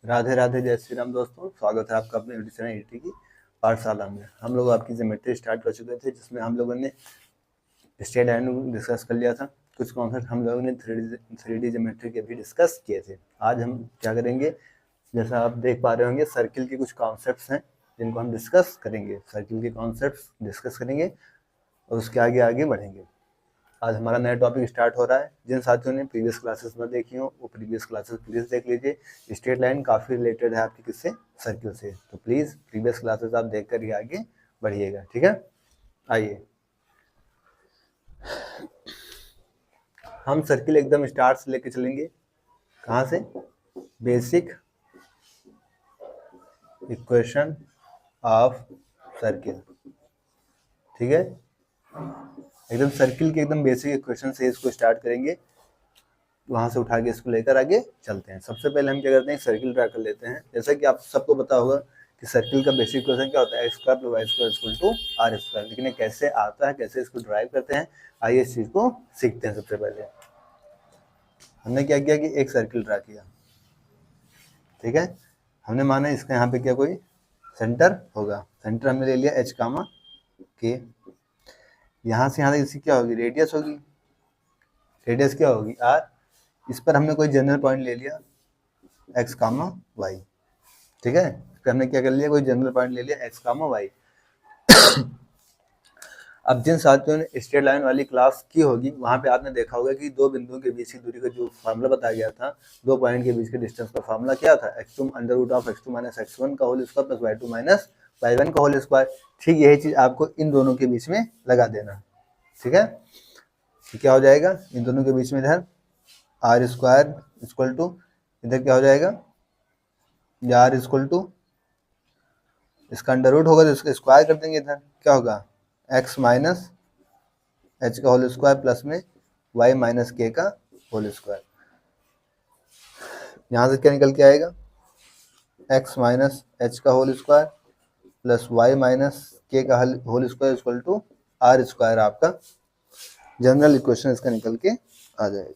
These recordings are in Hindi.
राधे राधे, जय श्री राम दोस्तों। स्वागत है आपका अपने यूट्यूब चैनल ईटी की पाठशाला में। हम लोग आपकी ज्योमेट्री स्टार्ट कर चुके थे, जिसमें हम लोगों ने स्ट्रेट लाइन डिस्कस कर लिया था। कुछ कॉन्सेप्ट हम लोगों ने थ्री डी ज्योमेट्री के भी डिस्कस किए थे। आज हम क्या करेंगे, जैसा आप देख पा रहे होंगे, सर्किल के कुछ कॉन्सेप्ट्स हैं जिनको हम डिस्कस करेंगे। सर्किल के कॉन्सेप्ट्स डिस्कस करेंगे और उसके आगे आगे बढ़ेंगे। आज हमारा नया टॉपिक स्टार्ट हो रहा है। जिन साथियों ने प्रीवियस क्लासेस में देखी हो वो प्रीवियस क्लासेस प्लीज देख लीजिए। स्ट्रेट लाइन काफ़ी रिलेटेड है आपकी किससे, सर्किल से, तो प्लीज़ प्रीवियस क्लासेस आप देखकर ही आगे बढ़िएगा, ठीक है। आइए हम सर्किल एकदम स्टार्ट से लेके चलेंगे। कहाँ से? बेसिक इक्वेशन ऑफ सर्किल, ठीक है। एकदम सर्किल के एकदम बेसिक इक्वेशन से इसको स्टार्ट करेंगे, वहां से उठा के इसको लेकर आगे चलते हैं। सबसे पहले हम क्या करते हैं, सर्किल ड्रा कर लेते हैं। जैसा कि आप सबको पता होगा कि सर्किल का बेसिक इक्वेशन क्या होता है, X square plus Y square equal to R square. लेकिन ये कैसे आता है, कैसे इसको ड्राइव करते हैं, आइए इस चीज को सीखते हैं। सबसे पहले हमने क्या किया कि एक सर्किल ड्रा किया, ठीक है। हमने माना इसका यहाँ पे क्या कोई सेंटर होगा। सेंटर हमने ले लिया एच कामा के। यहाँ से यहाँ तक इसकी क्या होगी, रेडियस होगी। रेडियस क्या होगी, आर। इस पर हमने कोई जनरल पॉइंट ले लिया एक्स कामा वाई, ठीक है। फिर हमने क्या कर लिया, कोई जनरल पॉइंट ले लिया एक्स कामा वाई। अब जिन साथियों ने स्ट्रेट लाइन वाली क्लास की होगी, वहां पे आपने देखा होगा कि दो बिंदुओं के बीच की दूरी का जो फार्मूला बताया गया था, दो पॉइंट के बीच के डिस्टेंस का फार्मूला क्या था, x2 under root of x2 minus x1 का whole square plus y2 minus y1 का होल स्क्वायर। ठीक यही चीज आपको इन दोनों के बीच में लगा देना, ठीक है। क्या हो जाएगा, इन दोनों के बीच में इधर आर स्क्वायर इक्वल टू, इधर क्या हो जाएगा, आर इक्वल टू, इसका अंडर रूट होगा तो इसका स्क्वायर कर देंगे। इधर क्या होगा, x माइनस एच का होल स्क्वायर प्लस में y माइनस के का होल स्क्वायर। यहाँ से क्या निकल के आएगा, x माइनस एच का whole square plus y minus K का whole square equal to R square. आपका जनरल इक्वेशन इसका निकल के आ जाएगा।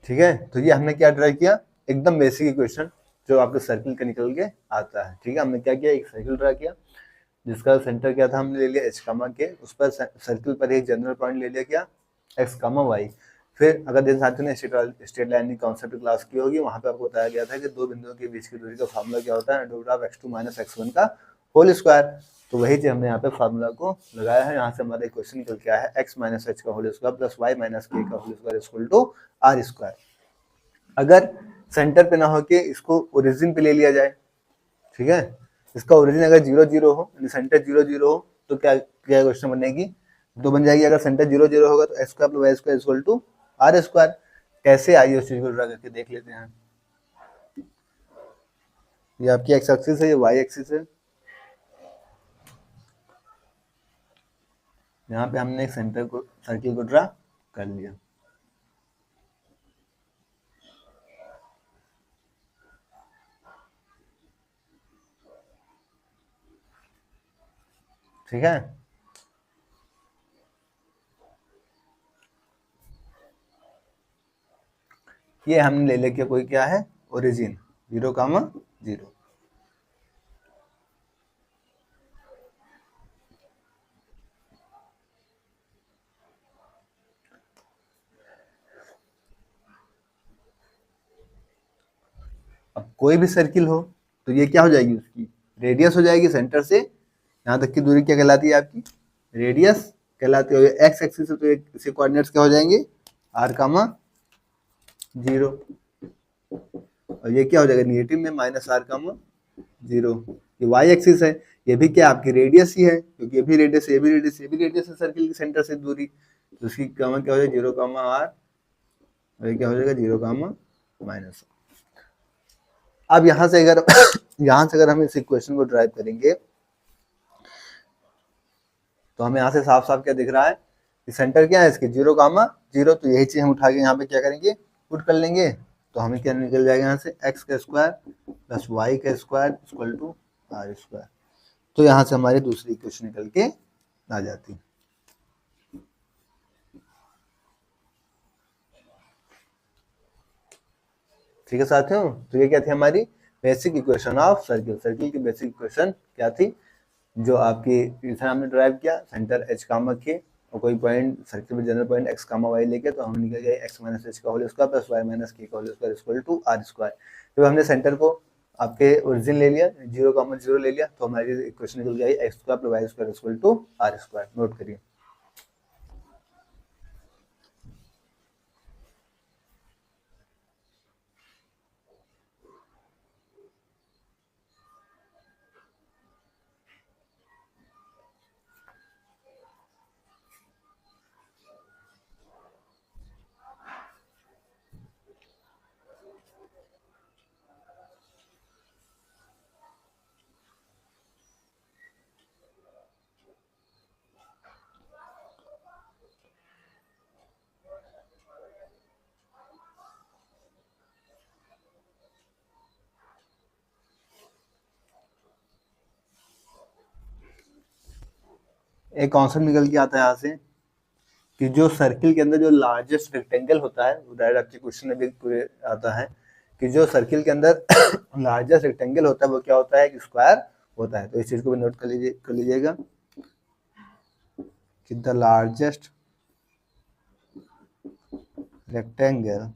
ठीक है, तो ये हमने क्या ट्राई किया, एकदम बेसिक इक्वेशन जो आपके सर्किल का निकल के आता है, ठीक है। हमने क्या किया, एक सर्किल ड्रा किया जिसका सेंटर क्या था, हमने ले लिया एच कामा के। उस पर सर्किल पर एक जनरल पॉइंट ले लिया क्या, एक्स कामा वाई। फिर अगर जिन साथियों ने स्ट्रेट लाइन की कॉन्सेप्ट क्लास की होगी, वहां पे आपको बताया गया था कि दो बिंदुओं के बीच की दूरी का फार्मूला क्या होता है, root of x2 minus x1 का होल स्क्वायर। तो वही चीज हमने यहाँ पे फार्मूला को लगाया है। यहाँ से हमारा क्वेश्चन निकल के आया है x माइनस एच का whole square plus y minus K का whole square equal to R square. अगर सेंटर पे ना होके इसको ओरिजिन पे ले लिया जाए, ठीक है, इसका ओरिजिन अगर 0 0 हो, सेंटर 0 0 हो, तो क्या क्या क्वेश्चन बनेगी, तो बन जाएगी अगर सेंटर 0 0 होगा तो X square plus Y square equal to R square. कैसे, आइए उस चीज को ड्रा करके देख लेते हैं। ये आपकी एक्स एक्सिस है, ये वाई एक्सिस है। यहाँ पे हमने एक सेंटर को, सर्किल को ड्रा कर लिया। ठीक है, ये हमने ले लिया कोई क्या है, ओरिजिन 0 कामा 0। अब कोई भी सर्किल हो तो ये क्या हो जाएगी, उसकी रेडियस हो जाएगी। सेंटर से यहाँ तक की दूरी क्या कहलाती है, आपकी रेडियस कहलाती है। एक्स एक्सिस से तो इसके कोऑर्डिनेट्स क्या हो जाएंगे, आर कामा 0, और ये क्या हो जाएगा, निगेटिव में माइनस आर कामा 0। ये वाई एक्सिस है, ये भी क्या आपकी रेडियस ही है, क्योंकि ये भी रेडियस, ये भी रेडियस, ये भी रेडियस है सर्किल के सेंटर से दूरी। तो उसकी कामा क्या हो जाएगा, 0 कामा आर, और ये क्या हो जाएगा 0 कामा माइनस। अब यहाँ से अगर यहाँ से अगर हम इस इक्वेशन को ड्राइव करेंगे तो हमें यहाँ से साफ साफ क्या दिख रहा है, सेंटर क्या है इसके 0, 0, तो यही चीज हम उठा के यहाँ पे क्या करेंगे पुट कर लेंगे, तो हमें क्या निकल जाएगा यहाँ से x का स्क्वायर प्लस y का square equal to r square. तो यहाँ से हमारी दूसरी इक्वेशन निकल के आ जाती है। ठीक है साथियों, तो ये क्या थी हमारी basic equation of circle. Circle की बेसिक इक्वेशन क्या थी, जो आपकी इधर हमने ड्राइव किया सेंटर h कामा के और कोई पॉइंट सर्किल में general point x comma y लेके, तो हम निकल गए x माइनस h का whole square plus y minus k का whole square equal to r square. जब हमने सेंटर को आपके ओरिजिन ले लिया 0, 0 ले लिया, तो हमारी इक्वेशन निकल गई x square plus y square equal to r square. Note करिए। एक कॉन्सेप्ट निकल के आता है यहाँ से कि जो सर्किल के अंदर जो लार्जेस्ट रेक्टेंगल होता है, वो डायरेक्ट आपके क्वेश्चन में भी पूरे आता है कि जो सर्किल के अंदर लार्जेस्ट रेक्टेंगल होता है वो क्या होता है, एक स्क्वायर होता है। तो इस चीज को भी नोट कर लीजिएगा कि the largest rectangle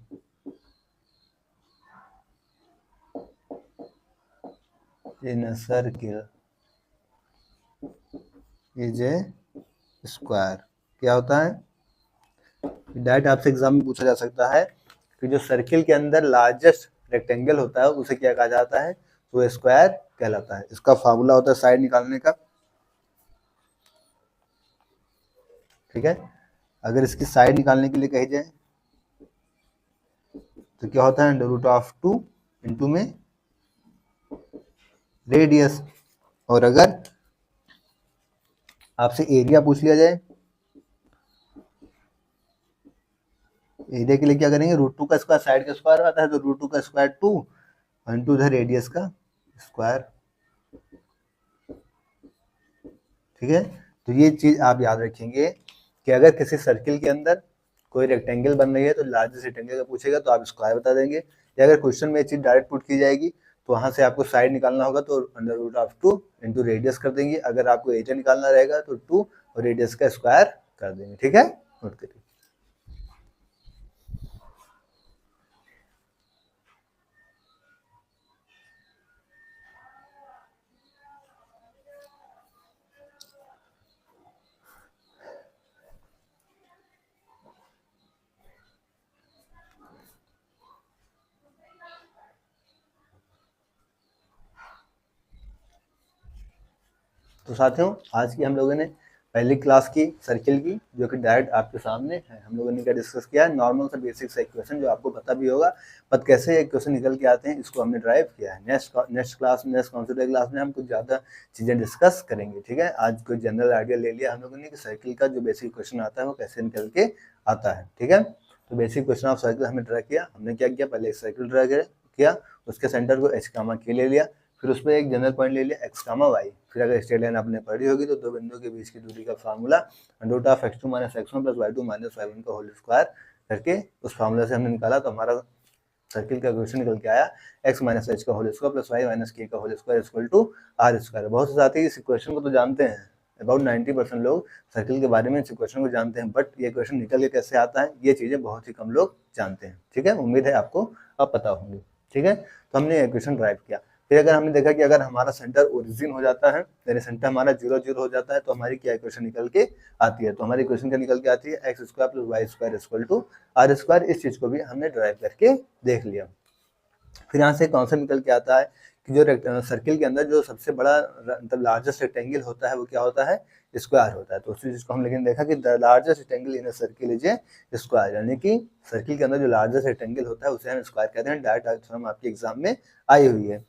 in a circle is a square. क्या होता है, डायरेक्ट आपसे एग्जाम में पूछा जा सकता है कि जो सर्किल के अंदर लार्जेस्ट रेक्टेंगल होता है उसे क्या कहा जाता है, तो स्क्वायर कहलाता है। इसका फार्मूला होता है साइड निकालने का। ठीक है, अगर इसकी साइड निकालने के लिए कही जाए तो क्या होता है, अंडर रूट ऑफ 2 इंटू में रेडियस। और अगर आपसे एरिया पूछ लिया जाए, एरिया के लिए क्या करेंगे, √2 का स्क्वायर साइड का स्क्वायर आता है, तो √2 का स्क्वायर 2 इंटू द रेडियस का स्क्वायर। ठीक है, तो ये चीज आप याद रखेंगे कि अगर किसी सर्किल के अंदर कोई रेक्टेंगल बन रही है तो लार्जेस्ट रेक्टेंगल का पूछेगा तो आप स्क्वायर बता देंगे, या अगर क्वेश्चन में ये चीज डायरेक्ट पुट की जाएगी तो वहां से आपको साइड निकालना होगा तो under root of 2 into radius कर देंगे। अगर आपको एरिया निकालना रहेगा तो 2 और रेडियस का स्क्वायर कर देंगे। ठीक है, नोट करिए। तो साथियों, आज की हम लोगों ने पहली क्लास की सर्किल की, जो कि डायरेक्ट आपके सामने है। हम लोगों ने क्या डिस्कस किया है, नॉर्मल सा बेसिक सा इक्वेशन जो आपको पता भी होगा, पर कैसे इक्वेशन निकल के आते हैं इसको हमने ड्राइव किया है। नेक्स्ट क्लास में, नेक्स्ट कॉन्सेप्ट क्लास में हम कुछ ज़्यादा चीज़ें डिस्कस करेंगे। ठीक है, आज कोई जनरल आइडिया ले लिया हम लोगों ने कि सर्किल का जो बेसिक इक्वेशन आता है वो कैसे निकल के आता है। ठीक है, तो बेसिक इक्वेशन ऑफ सर्किल हमने ड्रा किया। हमने क्या किया, पहले एक सर्किल ड्रा किया, उसके सेंटर को h कामा k ले लिया, फिर उसमें एक जनरल पॉइंट ले लिया x कामा y। फिर अगर स्ट्रेट लाइन आपने पढ़ी होगी तो दो बिंदुओं के बीच की दूरी का formula √ of x2 minus x1 plus y2 minus y1 का होल स्क्वायर करके उस फार्मूला से हमने निकाला, तो हमारा सर्किल का क्वेश्चन निकल के आया x माइनस h का whole square plus y minus k का whole square equal to r square. बहुत से साथी इस इक्वेशन को तो जानते हैं, अबाउट 90% लोग सर्किल के बारे में इस इक्वेशन को जानते हैं, बट ये क्वेश्चन निकल के कैसे आता है ये चीज़ें बहुत ही कम लोग जानते हैं। ठीक है, उम्मीद है आपको अब पता होंगी। ठीक है, तो हमने इक्वेशन ड्राइव किया। फिर अगर हमने देखा कि अगर हमारा सेंटर ओरिजिन हो जाता है, यानी सेंटर हमारा 0, 0 हो जाता है, तो हमारी क्या इक्वेशन निकल के आती है, तो हमारी इक्वेशन क्या निकल के आती है, x square plus Y square equal to r square. इस चीज को भी हमने ड्राइव करके देख लिया। फिर यहाँ से कॉन्सेप्ट निकल के आता है कि जो सर्किल के अंदर जो सबसे बड़ा मतलब लार्जेस्ट रेक्टेंगल होता है वो क्या होता है, स्क्वायर होता है। तो उसी चीज को हम लेकिन देखा कि the largest rectangle in a circle is a square, यानी कि सर्किल के अंदर जो लार्जेस्ट रेक्टेंगल होता है उसे हम स्क्वायर कहते हैं। डायरेक्ट थ्योरम आपके एग्जाम में आई हुई है।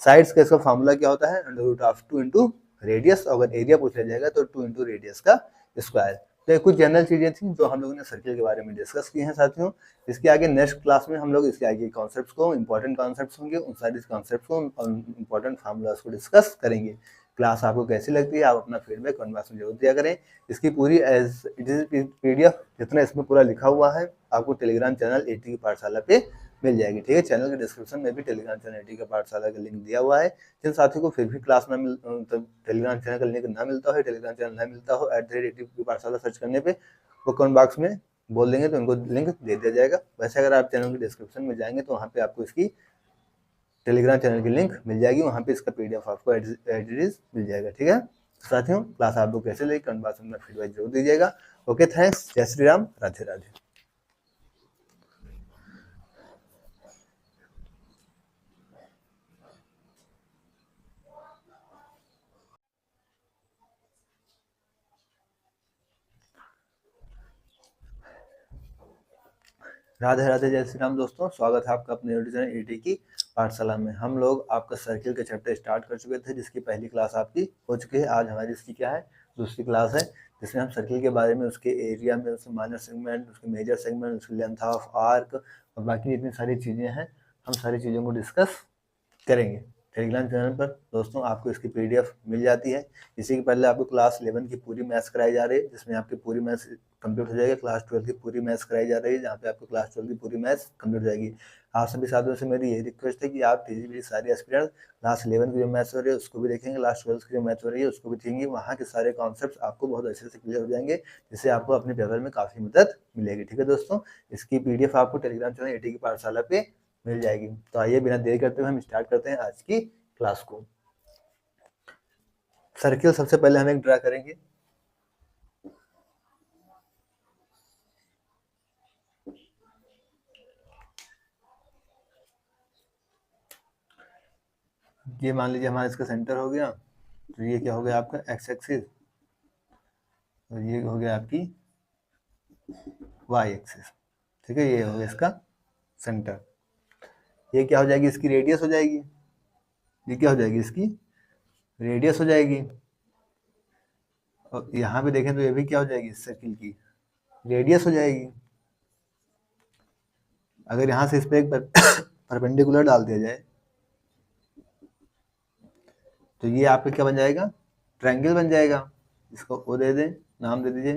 साइड्स का इसका फार्मूला क्या होता है, under root of 2 into radius. अगर एरिया पूछ लिया जाएगा तो 2 इंटू रेडियस का स्क्वायर। तो ये कुछ जनरल चीजें थी जो हम लोगों ने सर्किल के बारे में डिस्कस की हैं साथियों। इसके आगे नेक्स्ट क्लास में हम लोग इसके आगे कॉन्सेप्ट्स को, इंपॉर्टेंट कॉन्सेप्ट्स होंगे, उन सारे कॉन्सेप्ट्स को और इंपॉर्टेंट फार्मूलाज को डिस्कस करेंगे। क्लास आपको कैसी लगती है आप अपना फीडबैक कमेंट बॉक्स में जरूर दिया करें। इसकी पूरी एज इट इज पीडीएफ जितना इसमें पूरा लिखा हुआ है आपको टेलीग्राम चैनल एटी की पाठशाला पे मिल जाएगी। ठीक है, चैनल के डिस्क्रिप्शन में भी टेलीग्राम चैनल एटी का पाठशाला का लिंक दिया हुआ है। जिन साथियों को फिर भी क्लास ना मिल टेलीग्राम चैनल का लिंक ना मिलता हो, टेलीग्राम चैनल ना मिलता हो, @एटी की पाठशाला सर्च करने पे वो कमेंट बॉक्स में बोल देंगे तो उनको लिंक दे दिया जाएगा। वैसे अगर आप चैनल के डिस्क्रिप्शन में जाएंगे तो वहाँ पे आपको इसकी टेलीग्राम चैनल की लिंक मिल जाएगी, वहाँ पे इसका पीडीएफ आपको एडिट मिल जाएगा। ठीक है साथियों, क्लास आपको कैसे लगी कमेंट बॉक्स में फीडबैक जरूर दीजिएगा। ओके, थैंक्स, जय श्री राम, राधे राधे। राधे राधे, जय श्री राम दोस्तों, स्वागत है आपका अपने यूट्यूब चैनल एटी की पाठशाला में। हम लोग आपका सर्किल के चैप्टर स्टार्ट कर चुके थे जिसकी पहली क्लास आपकी हो चुकी है। आज हमारी इसकी क्या है, दूसरी क्लास है जिसमें हम सर्किल के बारे में, उसके एरिया में, उसके माइनर सेगमेंट, उसके मेजर सेगमेंट, उसकी लेंथ ऑफ आर्क और बाकी इतनी सारी चीज़ें हैं, हम सारी चीज़ों को डिस्कस करेंगे। टेलीग्राम चैनल पर दोस्तों आपको इसकी पीडीएफ मिल जाती है। इसी के पहले आपको क्लास 11 की पूरी मैथ्स कराई जा रही है जिसमें आपकी पूरी मैथ्स कंप्लीट हो जाएगी। क्लास 12 की पूरी मैथ्स कराई जा रही है जहाँ पे आपको क्लास 12 की पूरी मैथ्स कंप्लीट हो जाएगी। आप सभी साथियों से मेरी यही रिक्वेस्ट है कि आप धीरे सारे एस्पिरेंट क्लास 11 की जो मैथ्स हो रही है उसको भी देखेंगे, क्लास 12 की जो मैथ्स हो रही है उसको भी देखेंगे। वहाँ के सारे कॉन्सेप्ट आपको बहुत अच्छे से क्लियर हो जाएंगे जिससे आपको अपने पेपर में काफ़ी मदद मिलेगी। ठीक है दोस्तों, इसकी पीडीएफ आपको टेलीग्राम चैनल एटी की पाठशाला पे मिल जाएगी। तो आइए बिना देरी करते हुए हम स्टार्ट करते हैं आज की क्लास को। सर्किल सबसे पहले हम एक ड्रा करेंगे। ये मान लीजिए हमारा इसका सेंटर हो गया, तो ये क्या हो गया आपका एक्स एक्सिस और ये हो गया आपकी वाई एक्सिस। ठीक है, ये हो गया इसका सेंटर। ये क्या हो जाएगी, इसकी रेडियस हो जाएगी। ये क्या हो जाएगी, इसकी रेडियस हो जाएगी। और यहाँ पे देखें तो ये भी क्या हो जाएगी, सर्किल की रेडियस हो जाएगी। अगर यहाँ से इस पर एक परपेंडिकुलर डाल दिया जाए तो ये आपका क्या बन जाएगा, ट्रायंगल बन जाएगा। इसको ओ दे दें, नाम दे दीजिए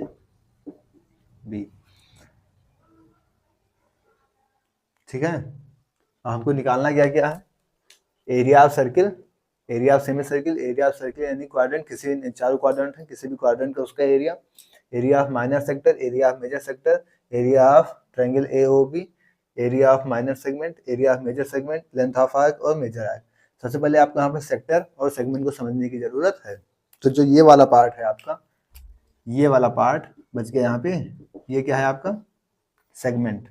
बी। ठीक है, हमको निकालना क्या क्या है, area of circle, area of semi circle, area of circle यानी क्वाड्रेंट, किसी चारों क्वाड्रेंट है किसी भी क्वाड्रेंट का उसका area, area of minor sector, area of major sector, area of triangle AOB, area of minor segment, area of major segment, length of arc और मेजर आर्क। सबसे पहले आपको यहाँ पे सेक्टर और सेगमेंट को समझने की जरूरत है। तो जो ये वाला पार्ट है आपका, ये वाला पार्ट बच गया यहाँ पे, ये क्या है आपका सेगमेंट।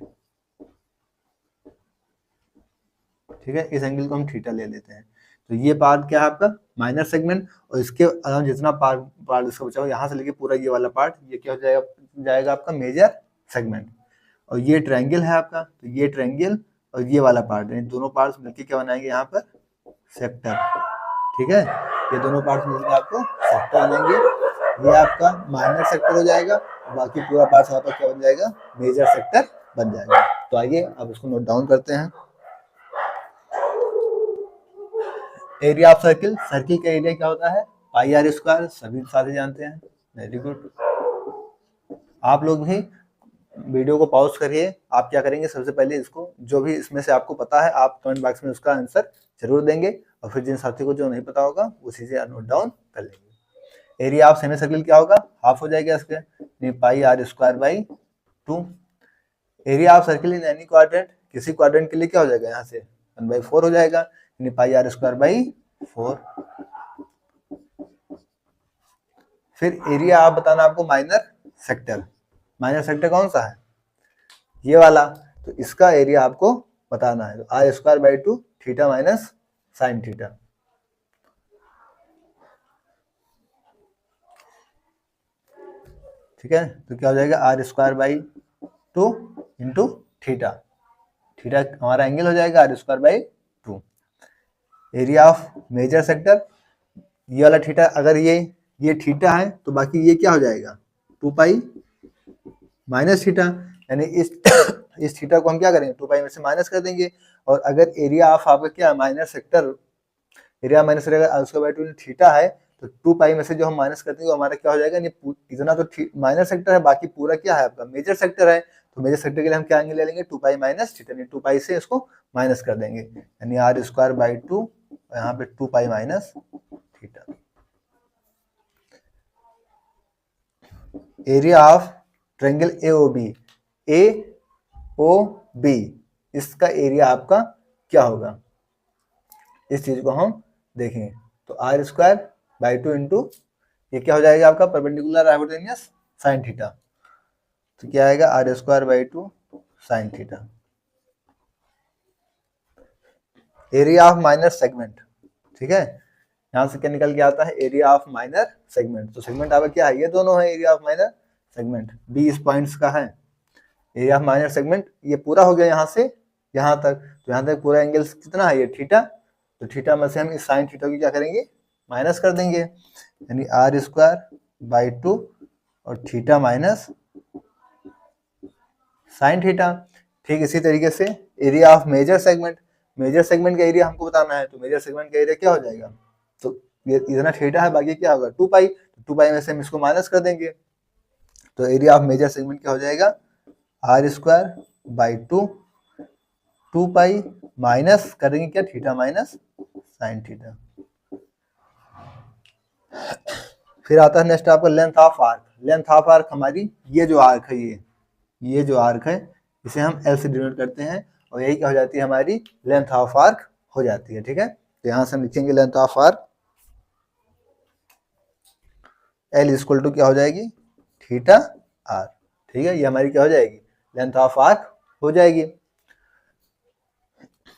ठीक है, इस एंगल को हम थीटा ले लेते हैं। तो ये पार्ट क्या है आपका माइनर सेगमेंट, और इसके अलावा जितना पार्ट इसका बचा हो यहाँ से लेके पूरा ये वाला पार्ट, ये क्या हो जाएगा आपका मेजर सेगमेंट। और ये ट्रायंगल है आपका, तो ये ट्रायंगल और ये वाला पार्ट, दोनों पार्ट्स मिलकर क्या बनाएंगे यहाँ पर सेक्टर। ठीक है, ये दोनों पार्ट्स मिलकर आपको सेक्टर बनेंगे। ये आपका माइनर सेक्टर हो जाएगा, बाकी पूरा पार्ट यहाँ पर क्या बन जाएगा, मेजर सेक्टर बन जाएगा। तो आइए अब इसको नोट डाउन करते हैं। एरिया ऑफ सर्किल, सर्किल का एरिया क्या होता है, पाई आर स्क्वायर, सभी साथी जानते हैं। वेरी गुड, आप लोग भी वीडियो को पॉज करिए। आप क्या करेंगे, सबसे पहले इसको जो भी इसमें से आपको पता है आप कमेंट बॉक्स में उसका आंसर जरूर देंगे, और फिर जिन साथी को जो नहीं पता होगा वो चीजें नोट डाउन कर लेंगे। एरिया ऑफ सेमी सर्किल क्या होगा, हाफ हो जाएगा इसके, pi r square by 2। Area of circle in any quadrant, किसी क्वाड्रेंट के लिए क्या हो जाएगा, यहाँ से 1/4 हो जाएगा, यानी पाई आर स्क्वायर बाई 4। फिर एरिया आप बताना आपको माइनर सेक्टर, माइनर सेक्टर कौन सा है, ये वाला, तो इसका एरिया आपको बताना है। तो R square by 2 theta minus sine theta. ठीक है, तो क्या हो जाएगा R square by 2 into theta, theta हमारा एंगल हो जाएगा R square by 2। Area of major sector, ये वाला थीटा, अगर ये थीटा है तो बाकी ये क्या हो जाएगा 2 पाई माइनस थीटा, यानी इस थीटा को हम क्या करेंगे 2 पाई में से माइनस कर देंगे। और अगर एरिया ऑफ आपका क्या माइनर सेक्टर, एरिया माइनस अगर आर स्क्वायर बाई 2 थीटा है तो 2 पाई में से जो हम माइनस करते हैं वो हमारा क्या हो जाएगा, इतना तो माइनर सेक्टर है, बाकी पूरा क्या है आपका मेजर सेक्टर है। तो मेजर सेक्टर के लिए हम क्या एंगल ले लेंगे 2 पाई माइनस थीटा, यानी 2 पाई से इसको माइनस कर देंगे, यानी आर स्क्वायर बाई 2 यहाँ पे 2 pi minus theta. Area of triangle A O B, इसका एरिया आपका क्या होगा, इस चीज को हम देखेंगे। तो आर स्क्वायर बाई 2 इंटू ये क्या हो जाएगा आपका परपेंडिकुलर हाइपोटेन्यूस साइन थीटा, तो क्या आएगा R square by 2 sine theta. Area of minor segment, ठीक है, यहां से क्या निकल के आता है एरिया ऑफ माइनर सेगमेंट। तो सेगमेंट आपका क्या है, ये दोनों है area of minor segment, B इस पॉइंट्स का है एरिया ऑफ माइनर सेगमेंट। ये पूरा हो गया यहाँ से यहाँ तक, तो यहाँ तक पूरा एंगल कितना है ये थीटा, तो थीटा में से हम इस साइन थीटा की क्या करेंगे माइनस कर देंगे, यानी आर स्क्वायर बाई 2 और थीटा माइनस साइन थीटा। ठीक इसी तरीके से area of major segment, major segment का एरिया हमको बताना है, तो मेजर सेगमेंट का एरिया क्या हो जाएगा, तो ये इतना थीटा है, बाकी क्या होगा 2 पाई, तो 2 पाई में से हम इसको माइनस कर देंगे, तो एरिया ऑफ मेजर सेगमेंट क्या हो जाएगा R square by 2 2 pi minus करेंगे क्या थीटा माइनस साइन थीटा। फिर आता है नेक्स्ट आपका length of arc. Length of arc हमारी ये जो आर्क है, ये जो आर्क है इसे हम एल से डिनोट करते हैं, और यही क्या हो जाती है हमारी लेंथ ऑफ आर्क हो जाती है। ठीक है, तो यहां से हम लिखेंगे length of arc L equal to क्या हो जाएगी थीटा आर। ठीक है, ये हमारी क्या हो जाएगी लेंथ ऑफ आर्क हो जाएगी।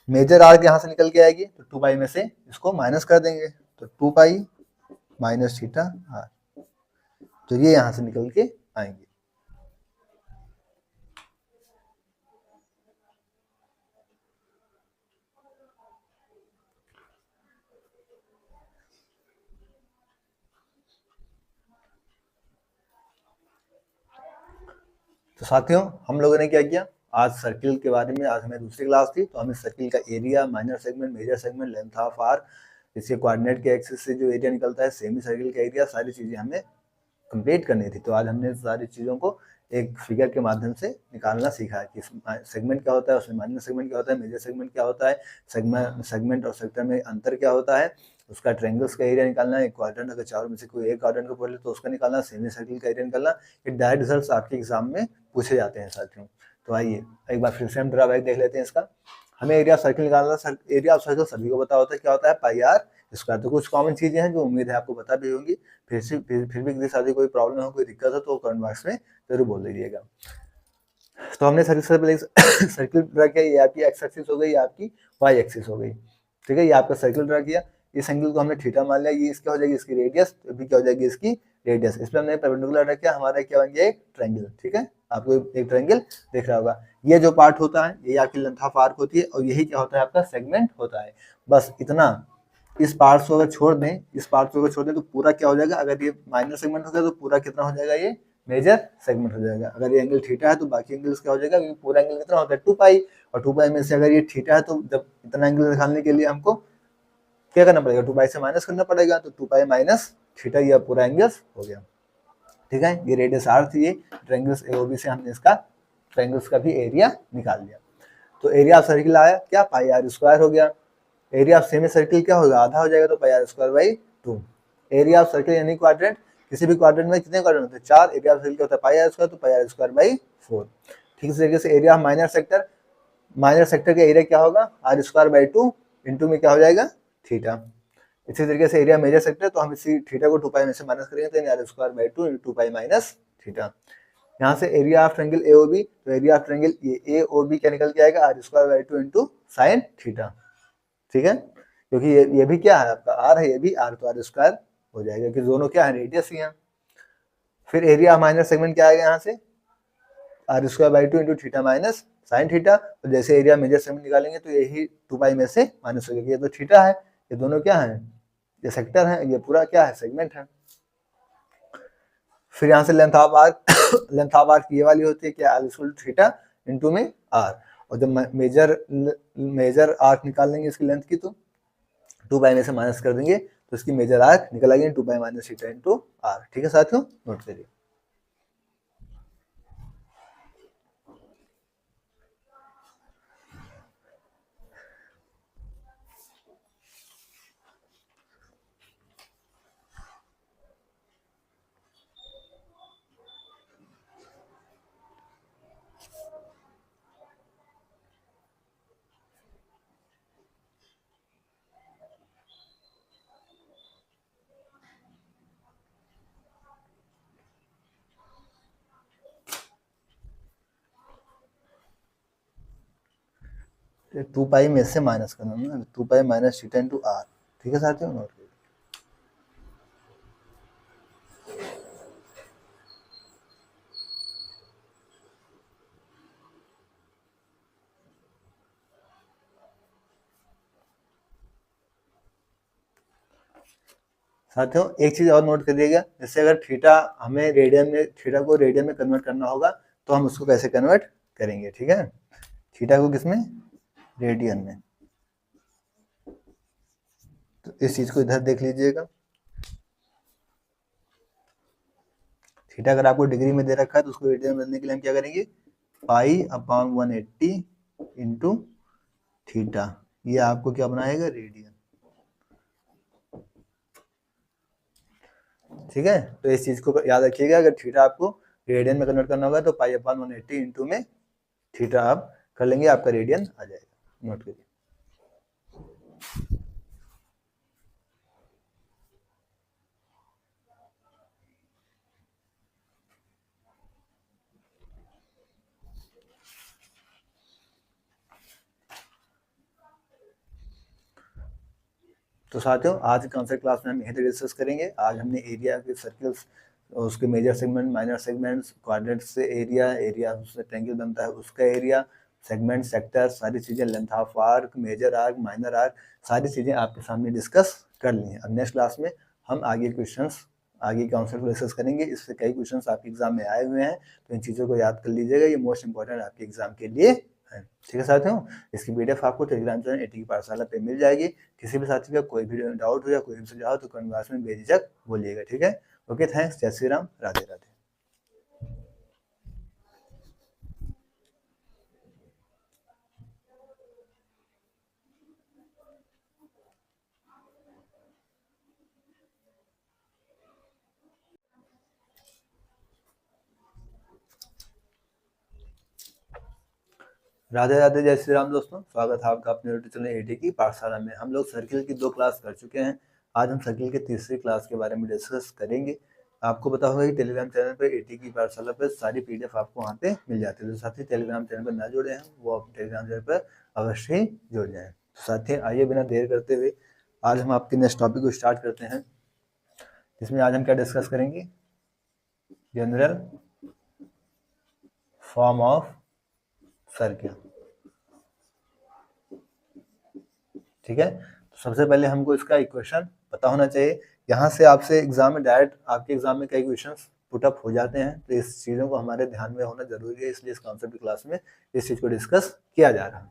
मेजर आर्क यहां से निकल के आएगी, तो 2 पाई में से इसको माइनस कर देंगे, तो 2 पाई माइनस थीटा आर, तो ये यहां से निकल के आएंगे। तो साथियों हम लोगों ने क्या किया, आज सर्किल के बारे में, आज हमें दूसरी क्लास थी, तो हमें सर्किल का area, minor segment, major segment, length of arc, इसके कोऑर्डिनेट के एक्सिस से जो एरिया निकलता है, सेमी सर्किल का एरिया, सारी चीजें हमें कंप्लीट करनी थी। तो आज हमने सारी चीजों को एक फिगर के माध्यम से निकालना सीखा है कि सेगमेंट क्या होता है, उसमें माइनर सेगमेंट क्या होता है, मेजर सेगमेंट क्या होता है, सेगमेंट और सेक्टर में अंतर क्या होता है, उसका ट्रायंगल्स का एरिया निकालना है, एक क्वाड्रेंट अगर चारों में से कोई एक क्वाड्रेंट को पढ़ ले तो उसका निकालना, सेमी सर्किल का एरिया निकालना। ये डायरेक्ट रिजल्ट्स आपके एग्जाम में पूछे जाते हैं साथियों। तो आइए एक बार फिर से हम ड्राबैक देख लेते हैं इसका। हमें एरिया ऑफ सर्किल निकालना, एरिया ऑफ सर्किल सभी को पता होता है क्या होता है पाई आर स्क्वायर। तो कुछ कॉमन चीजें हैं जो उम्मीद है आपको पता भी होंगी, फिर भी किसी साथी कोई प्रॉब्लम हो, कोई दिक्कत हो तो कमेंट बॉक्स में जरूर बोल दीजिएगा। तो हमने सर्किल ड्रा किया, ये आपकी एक्स एक्सिस हो गई, ये आपकी वाई एक्सिस हो गई। ठीक है, ये आपका सर्किल ड्रा किया, इस एंगल को हमने थीटा मान लिया, ये इसका हो जाएगी इसकी रेडियस, तो भी क्या हो जाएगी इसकी रेडियस। इसमें हमने परपेंडिकुलर ड्रा किया, हमारा क्या बन गया एक ट्रायंगल। ठीक है, आपको एक ट्रायंगल दिख रहा होगा। ये जो पार्ट होता है ये आपकी लेंथ ऑफ आर्क होती है, और यही क्या होता है आपका सेगमेंट होता है। बस इतना, इस पार्ट को अगर छोड़ दें, इस पार्ट को अगर छोड़ दें तो पूरा क्या हो जाएगा, अगर ये माइनर सेगमेंट हो गया तो पूरा कितना हो जाएगा ये मेजर सेगमेंट हो जाएगा। अगर ये एंगल थीटा है तो बाकी एंगल्स क्या हो जाएगा, क्योंकि पूरा एंगल कितना होता है 2 पाई, और 2 पाई में से अगर ये थीटा है तो जब इतना एंगल निकालने के लिए हमको क्या करना पड़ेगा 2 पाई से माइनस करना पड़ेगा, तो 2 पाई माइनस थीटा ये पूरा एंगल्स हो गया। ठीक है, ये रेडियस आर थी, ये ट्रायंगल्स एओबी से हमने इसका ट्रायंगल्स का भी एरिया निकाल लिया। तो एरिया ऑफ सर्किल आया क्या पाई आर स्क्वायर हो गया। एरिया ऑफ सेमी सर्किल क्या होगा आधा हो जाएगा, तो pi r square by 2। Area of circle यानी क्वाड्रेंट, किसी भी क्वाड्रेंट में कितने क्वाड्रेंट होते हैं 4, एरिया ऑफ सर्किल क्या होता है पाई आर स्क्वायर, तो पाई आर स्क्वायर बाई 4। ठीक इसी तरीके से area of minor sector, minor sector का एरिया क्या होगा आर स्क्वायर बाई 2 इंटू में क्या हो जाएगा थीटा। इसी तरीके से एरिया मेजर सेक्टर, तो हम इसी थीटा को 2 पाई में से माइनस करेंगे, तो R square by 2 into 2 pi minus theta. यहाँ से एरिया ऑफ ट्रायंगल एओबी, तो एरिया ऑफ ट्रायंगल ये एओबी क्या निकल के आएगा R square by 2 into sine theta. ठीक है, क्योंकि ये भी क्या है आपका आर है, ये भी आर, तो आर स्क्वायर हो जाएगा, क्योंकि दोनों क्या है रेडियस ही है। फिर एरिया ऑफ माइनर सेगमेंट क्या आएगा यहाँ से R square by 2 into theta minus sine theta. तो जैसे एरिया मेजर सेगमेंट निकालेंगे तो यही 2 पाई में से माइनस हो गया, ये तो थीटा है, ये दोनों क्या है ये सेक्टर है, ये पूरा क्या है सेगमेंट है। फिर यहाँ से length of arc length of arc ये वाली होती है कि R equal to theta into में आर, और जब मेजर आर्क निकाल लेंगे इसकी लेंथ की तो 2 पाई में से माइनस कर देंगे तो इसकी मेजर आर्क निकल आएगी 2 pi minus theta into R. ठीक है साथियों, नोट करिए। तो 2 पाई में से माइनस करना ना, 2 pi minus theta into R. ठीक है साथियों, नोट करिए। साथियों एक चीज और नोट करिएगा, जैसे अगर थीटा हमें रेडियन में, थीटा को रेडियन में कन्वर्ट करना होगा तो हम उसको कैसे कन्वर्ट करेंगे। ठीक है, थीटा को किसमें, रेडियन में। तो इस चीज को इधर देख लीजिएगा, थीटा अगर आपको डिग्री में दे रखा है तो उसको रेडियन में बदलने के लिए हम क्या करेंगे, पाई अपॉन 180 इंटू थीटा, ये आपको क्या बनाएगा, रेडियन। ठीक है, तो इस चीज को याद रखिएगा, अगर थीटा आपको रेडियन में कन्वर्ट करना होगा तो पाई अपॉन 180 इंटू में थीटा आप कर लेंगे, आपका रेडियन आ जाएगा। नोट करिए। तो साथियों आज के कॉन्सेप्ट क्लास में हम यही डिस्कस करेंगे। आज हमने एरिया के सर्कल्स, उसके major segment, minor segments, coordinate से एरिया, एरिया उससे ट्रायंगल बनता है उसका एरिया, सेगमेंट, सेक्टर, सारी चीजें, length of arc, major arc, minor arc, सारी चीजें आपके सामने डिस्कस कर ली हैं। अब नेक्स्ट क्लास में हम आगे क्वेश्चंस, आगे कॉन्सेप्ट डिस्कस करेंगे। इससे कई क्वेश्चंस आपके एग्जाम में आए हुए हैं, तो इन चीज़ों को याद कर लीजिएगा, ये मोस्ट इंपॉर्टेंट आपके एग्जाम के लिए है। ठीक है साथियों, इसकी पीडीएफ आपको टेलीग्राम चैनल एटी की पाठशाला पे मिल जाएगी। किसी भी साथी का कोई भी डाउट हो या कोई भी सुझाव तो कमेंट बॉक्स में बेझिझक बोलिएगा। ठीक है, ओके, थैंक्स, जय श्री राम, राधे राधे। राधे राधे, जय श्री राम दोस्तों, स्वागत है आपका अपने यूट्यूब चैनल एटी की पाठशाला में। हम लोग सर्किल की 2 क्लास कर चुके हैं, आज हम सर्किल की तीसरी क्लास के बारे में डिस्कस करेंगे। आपको पता होगा कि टेलीग्राम चैनल पर एटी की पाठशाला पर सारी पीडीएफ आपको वहाँ पे मिल जाती है। तो साथी टेलीग्राम चैनल पर ना जुड़े हैं वो आप टेलीग्राम चैनल पर अवश्य ही जुड़ जाएँ। तो साथी आइए बिना देर करते हुए आज हम आपके नेक्स्ट टॉपिक को स्टार्ट करते हैं, जिसमें आज हम क्या डिस्कस करेंगे, जनरल फॉर्म ऑफ सर्किल। ठीक है, तो सबसे पहले हमको इसका इक्वेशन पता होना चाहिए। यहाँ से आपसे एग्जाम में डायरेक्ट आपके एग्जाम में कई क्वेश्चंस पुट अप हो जाते हैं, तो इस चीज़ों को हमारे ध्यान में होना जरूरी है, इसलिए इस कॉन्सेप्ट की क्लास में इस चीज़ को डिस्कस किया जा रहा है।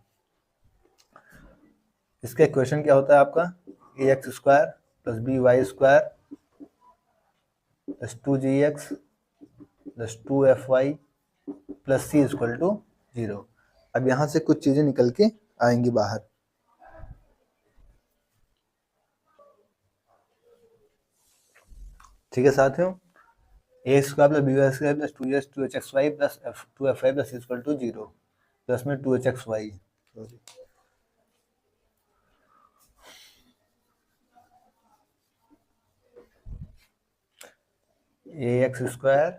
इसका इक्वेशन क्या होता है आपका, A X square plus B Y square plus 2gx plus 2fy plus C equal to 0। अब यहाँ से कुछ चीज़ें निकल के आएंगी बाहर। ठीक है साथियों, A square plus B Y square plus 2x2hxy plus 2fy plus equal to 0, plus में 2hxy, A X square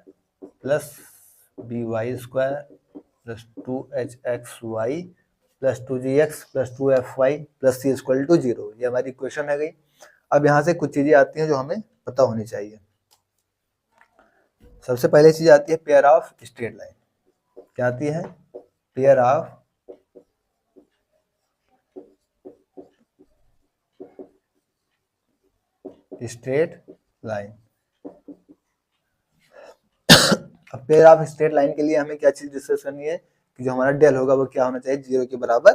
plus B Y square plus 2hxy plus 2gx plus 2fy plus C equal to 0, ये हमारी इक्वेशन है गई। अब यहाँ से कुछ चीज़ें आती हैं जो हमें पता होनी चाहिए। सबसे पहले चीज़ आती है पेयर ऑफ स्ट्रेट लाइन। क्या आती है, पेयर ऑफ स्ट्रेट लाइन। अब पेयर ऑफ स्ट्रेट लाइन के लिए हमें क्या चीज डिस्कस करनी है कि जो हमारा डेल होगा वो क्या होना चाहिए, 0 के बराबर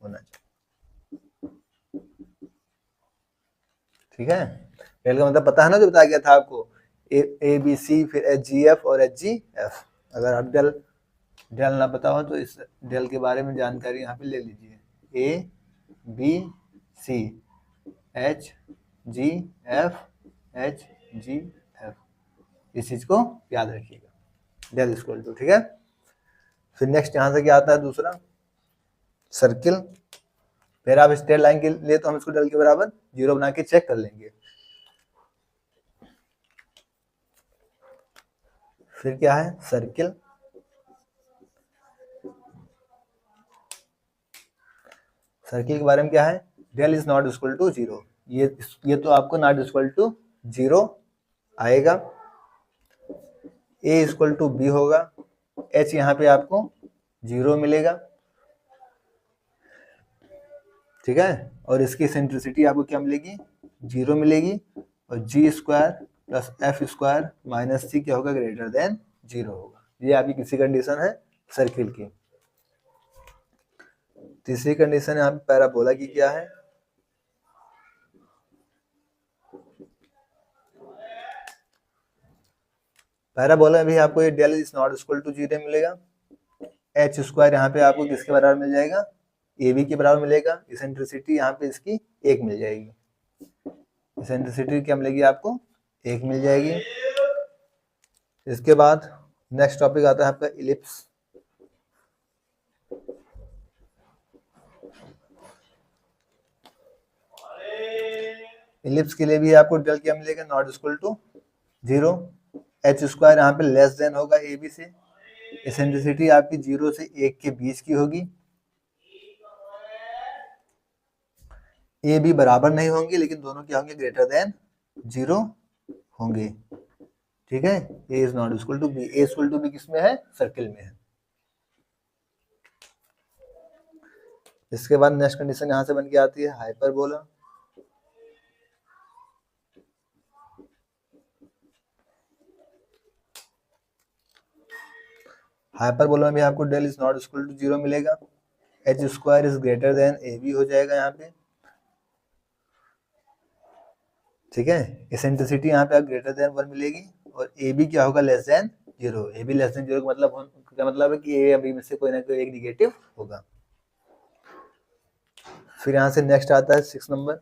होना चाहिए। ठीक है, डेल का मतलब पता है ना, जो बताया गया था आपको, ए बी सी फिर एच जी एफ और एच जी एफ। अगर आप डेल ना पता हो तो इस डेल के बारे में जानकारी यहाँ पे ले लीजिए, A B C H G F H G F, इस चीज को याद रखिएगा, डेल इक्वल टू। ठीक है, फिर नेक्स्ट यहां से क्या आता है, दूसरा सर्किल। फिर आप स्ट्रेट लाइन के लिए तो हम इसको डेल के बराबर 0 बना के चेक कर लेंगे। फिर क्या है, सर्किल। सर्किल के बारे में क्या है, del is not equal to 0। ये तो आपको नॉट इक्वल टू 0 आएगा, ए इक्वल टू बी होगा, एच यहाँ पे आपको 0 मिलेगा। ठीक है, और इसकी सेंट्रिसिटी आपको क्या मिलेगी, 0 मिलेगी, और G square plus F square minus C क्या होगा, ग्रेटर देन 0 होगा। ये आपकी किसी कंडीशन है सर्किल की। तीसरी कंडीशन यहाँ पे पैराबोला की क्या है, पैराबोला में भी आपको ये del is not equal to 0 मिलेगा। एच स्क्वायर यहाँ पे आपको किसके बराबर मिल जाएगा, ए बी के बराबर मिलेगा। इसेंट्रिसिटी यहाँ पे इसकी 1 मिल जाएगी, इसेंट्रिसिटी क्या मिलेगी आपको, 1 मिल जाएगी। इसके बाद नेक्स्ट टॉपिक आता है आपका इलिप्स। इलिप्स के लिए भी आपको डेल क्या मिलेगा, not equal to 0। H square यहाँ पे लेस देन होगा ए बी से, इसेंट्रिसिटी आपकी 0 से 1 के बीच की होगी। ए बी बराबर नहीं होंगे, लेकिन दोनों क्या होंगे, ग्रेटर देन 0 होंगे। ठीक है, A is not equal to B, A equal to B किसमें है, सर्किल में है। इसके बाद नेक्स्ट कंडीशन यहां से बन के आती है हाइपरबोला। हाइपरबोला में भी आपको del is not equal to 0 मिलेगा, H square is greater than A B हो जाएगा यहाँ पे। ठीक है, इसेंट्रिसिटी यहाँ पे ग्रेटर देन 1 मिलेगी, और ए बी क्या होगा, less than 0। A be less than 0 का मतलब क्या मतलब है कि ए बी में से कोई ना कोई एक निगेटिव होगा। फिर यहाँ से नेक्स्ट आता है 6 नंबर,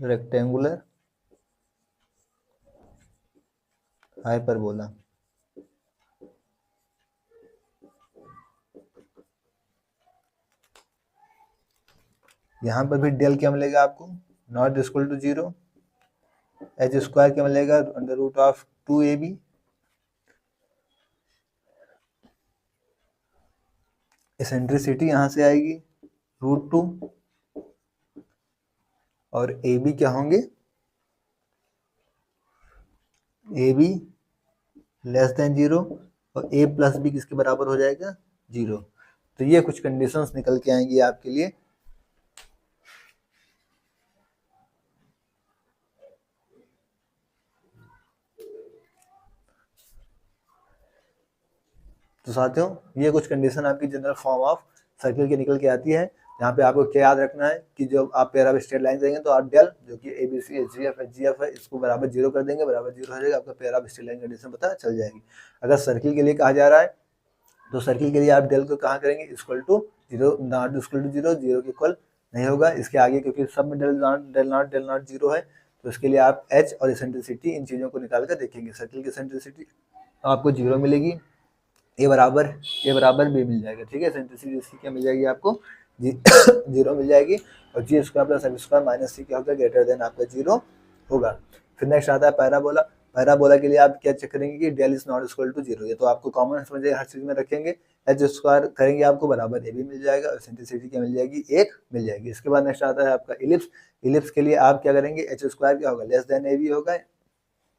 रेक्टेंगुलर हाइपरबोला। यहाँ पर भी डेल क्या मिलेगा आपको, not equal to 0। H square क्या मिलेगा, under root of 2ab। Eccentricity यहाँ से आएगी √2, और ए बी क्या होंगे, ए बी लेस देन 0, और a प्लस बी किसके बराबर हो जाएगा, 0। तो ये कुछ कंडीशंस निकल के आएंगी आपके लिए। तो साथियों, ये कुछ कंडीशन आपकी जनरल फॉर्म ऑफ सर्किल की निकल के आती है। यहाँ पे आपको क्या याद रखना है कि जब आप पेयर ऑफ स्ट्रेट लाइन देंगे तो आप डेल जो कि A B C H G F है इसको बराबर 0 कर देंगे, बराबर 0 हो जाएगा, आपका pair of straight line condition पता चल जाएगी। अगर सर्किल के लिए कहा जा रहा है तो सर्किल के लिए आप डेल को कहाँ करेंगे, equal to 0, not equal to 0, 0 के इक्वल नहीं होगा इसके आगे, क्योंकि सब में डेल नॉट 0 है। तो इसके लिए आप एच और इसेंट्रिसिटी इन चीज़ों को निकाल कर देखेंगे। सर्किल की इसेंट्रिसिटी आपको 0 मिलेगी, ए बराबर बी मिल जाएगा। ठीक है, इसेंट्रिसिटी इसकी क्या मिल जाएगी आपको, 0 मिल जाएगी, और G square plus F square minus C क्या होगा, ग्रेटर देन आपका 0 होगा। फिर नेक्स्ट आता है पैराबोला। पैराबोला के लिए आप क्या चेक करेंगे कि del is not equal to 0, ये तो आपको कॉमन समझिए, हर चीज में रखेंगे। एच स्क्वायर करेंगे आपको बराबर ए बी मिल जाएगा, और सेंट्रिसिटी क्या मिल जाएगी, 1 मिल जाएगी। इसके बाद नेक्स्ट आता है आपका इलिप्स। इलिप्स के लिए आप क्या करेंगे, एच स्क्वायर क्या होगा, लेस देन ए बी होगा।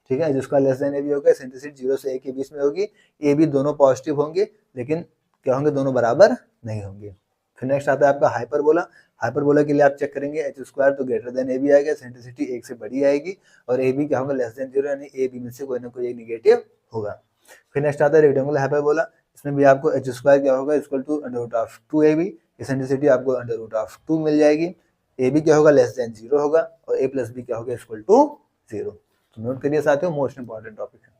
ठीक है, H square less than A B होगा, सेंट्रिसिटी 0 से 1 के बीच में होगी, ए बी दोनों पॉजिटिव होंगे, लेकिन क्या होंगे, दोनों बराबर नहीं होंगे। फिर नेक्स्ट आता है आपका हाइपरबोला। हाइपरबोला के लिए आप चेक करेंगे एच स्क्वायर तो ग्रेटर देन ए बी आएगा, एसेंट्रिसिटी 1 से बड़ी आएगी, और ए बी क्या होगा लेस देन 0, यानी ए बी में से कोई ना कोई एक निगेटिव होगा। फिर नेक्स्ट आता है रेक्टेंगुलर हाइपरबोला, इसमें भी आपको एच स्क्वायर क्या होगा equal to under root of 2ab, eccentricity आपको अंडर रूट ऑफ 2 मिल जाएगी, ए बी क्या होगा लेस देन 0 होगा, और ए प्लस बी क्या होगा इक्वल टू 0। तो नोट करिए साथियों, मोस्ट इंपॉर्टेंट टॉपिक है।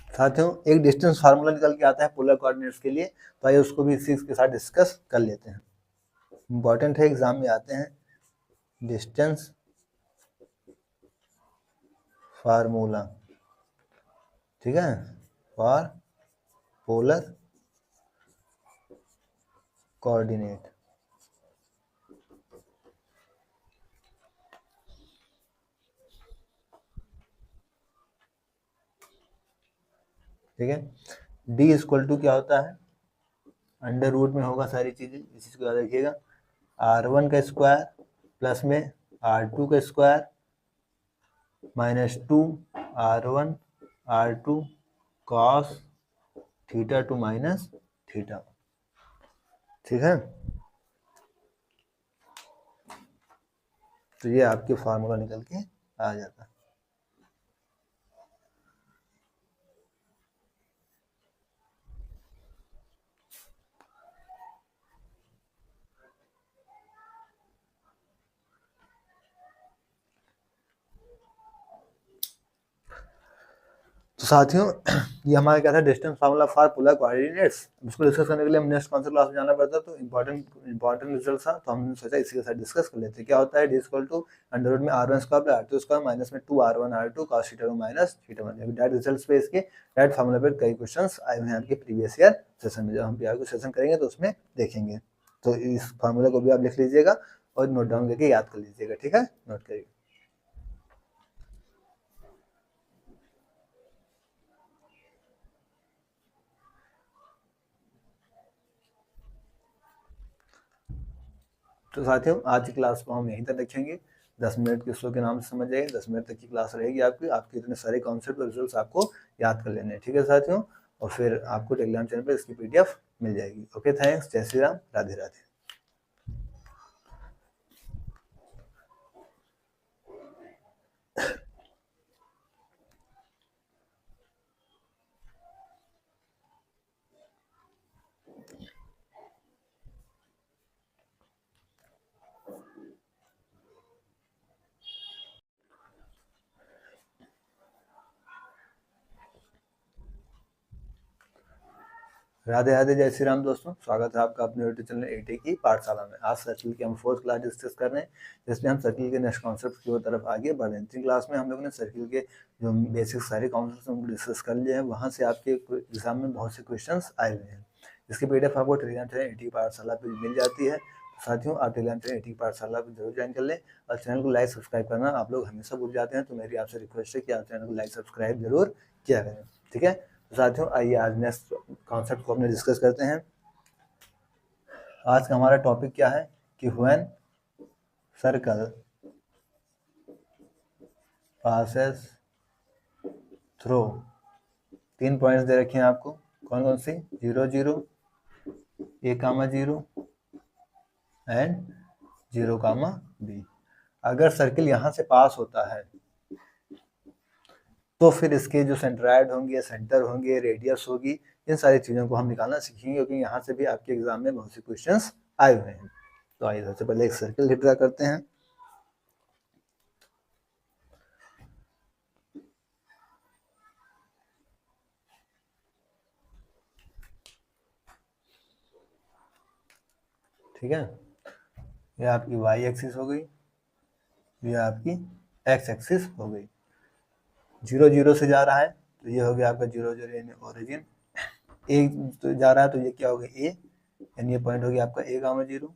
साथियों एक डिस्टेंस फार्मूला निकल के आता है पोलर कोऑर्डिनेट्स के लिए, तो आइए उसको भी इसी के साथ डिस्कस कर लेते हैं। इंपॉर्टेंट है, एग्जाम में आते हैं डिस्टेंस फार्मूला, ठीक है, फॉर पोलर कोऑर्डिनेट। ठीक है, डी इक्वल टू क्या होता है अंडर रूट में होगा सारी चीजें, इस चीज को याद रखिएगा, r1 का स्क्वायर प्लस में r2 का square minus 2 r1 r2 cos theta 2 minus theta. ठीक है, तो ये आपके फार्मूला निकल के आ जाता है। तो साथियों ये हमारा क्या था distance formula for polar coordinates, उसको डिस्कस करने के लिए हम नेक्स्ट कौन सा क्लास में जाना पड़ता, तो इंपॉर्टेंट रिजल्ट था, तो हमने सोचा इसी के साथ डिस्कस कर लेते हैं। क्या होता है D equal to under root में r1 square plus r2 square minus में 2 r1 r2 cos theta 2 minus theta 1। Direct results पे इसके डायरेक्ट फार्मूला पे कई क्वेश्चंस आए हुए हैं आपके प्रीवियस ईयर सेशन में, जब हम पीआर को सेशन करेंगे तो उसमें देखेंगे। तो इस फार्मूला को भी आप लिख लीजिएगा और नोट डाउन करके याद कर लीजिएगा। ठीक है, नोट करिए। तो साथियों आज की क्लास को हम यहीं तक रखेंगे, 10 मिनट के शो के नाम से समझ जाइए, 10 मिनट तक की क्लास रहेगी आपके इतने सारे कॉन्सेप्ट और रिजल्ट्स आपको याद कर लेने हैं। ठीक है साथियों, और फिर आपको टेलीग्राम चैनल पर इसकी पीडीएफ मिल जाएगी। ओके, थैंक्स, जय श्री राम, राधे राधे। राधे राधे, जय श्री राम दोस्तों, स्वागत है आपका अपने यूट्यूब चैनल एटी की पाठशाला में। आज सर्किल की हम 4th क्लास डिस्कस कर रहे हैं, जिसमें हम सर्किल के नेक्स्ट कॉन्सेप्ट की तरफ आगे बढ़ रहे हैं। 3 क्लास में हम लोगों ने सर्किल के जो बेसिक सारे कॉन्सेप्ट उनको डिस्कस कर लिए हैं, वहाँ से आपके एग्जाम में बहुत से क्वेश्चन आए हुए हैं। इसकी पीडीएफ आपको टेलीग्राम चैनल एटी पाठशाला पर मिल जाती है। साथियों आप टेलीग्राम चैनल एटी पाठशाला पर जरूर ज्वाइन कर लें, और चैनल को लाइक सब्सक्राइब करना आप लोग हमेशा भूल जाते हैं, तो मेरी आपसे रिक्वेस्ट है कि आप चैनल को लाइक सब्सक्राइब जरूर किया करें। ठीक है, तो साथियों आइए आज नेक्स्ट कॉन्सेप्ट को अपने डिस्कस करते हैं। आज का हमारा टॉपिक क्या है कि when circle passes through 3 points दे रखे हैं आपको, कौन कौन सी, 0 0 a,0 एंड 0, b। अगर सर्किल यहाँ से पास होता है तो फिर इसके जो सेंट्राइड होंगे, सेंटर होंगे, रेडियस होगी, इन सारी चीज़ों को हम निकालना सीखेंगे, क्योंकि यहाँ से भी आपके एग्जाम में बहुत से क्वेश्चंस आए हुए हैं। तो आइए सबसे पहले एक सर्किल ड्रा करते हैं। ठीक है, ये आपकी y एक्सिस हो गई, ये आपकी x एक्सिस हो गई। 0 0 से जा रहा है तो ये हो गया आपका 0 0 यानी ओरिजिन, ए तो जा रहा है तो ये क्या हो गया a, यानी ये पॉइंट हो गया आपका a,0।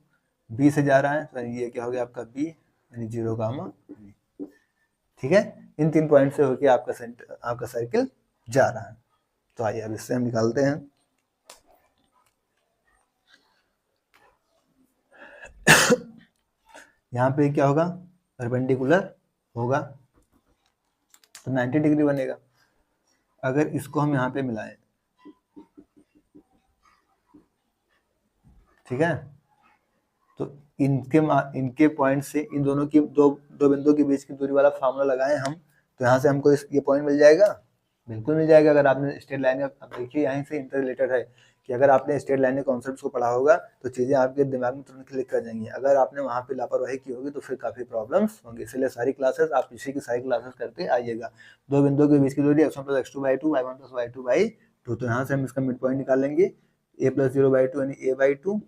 b से जा रहा है तो ये क्या हो गया आपका b, यानी 0, b। ठीक है, इन 3 पॉइंट से होकर आपका सर्किल जा रहा है। तो आइए अब इससे हम निकालते हैं। यहाँ पे क्या होगा, परपेंडिकुलर होगा तो 90 डिग्री बनेगा। अगर इसको हम यहाँ पे मिलाएं, ठीक है, तो इनके पॉइंट से इन दोनों की दो बिंदुओं के बीच की दूरी वाला फार्मूला लगाएं हम, तो यहाँ से हमको ये पॉइंट मिल जाएगा, बिल्कुल मिल जाएगा। अगर आपने स्ट्रेट लाइन का, अब देखिए यहीं से इंटर रिलेटेड है कि अगर आपने स्ट्रेट लाइन के कॉन्सेप्ट्स को पढ़ा होगा तो चीज़ें आपके दिमाग में तुरंत क्लिक कर जाएंगी। अगर आपने वहाँ पे लापरवाही की होगी तो फिर काफ़ी प्रॉब्लम्स होंगी। इसलिए सारी क्लासेस आप इसी की सारी क्लासेस करते आइएगा। दो बिंदुओं के बीच की दूरी x1 + x2/2 y1 + y2/2, तो यहाँ से हम इसका मिड पॉइंट निकाल लेंगे a + 0/2 यानी a/2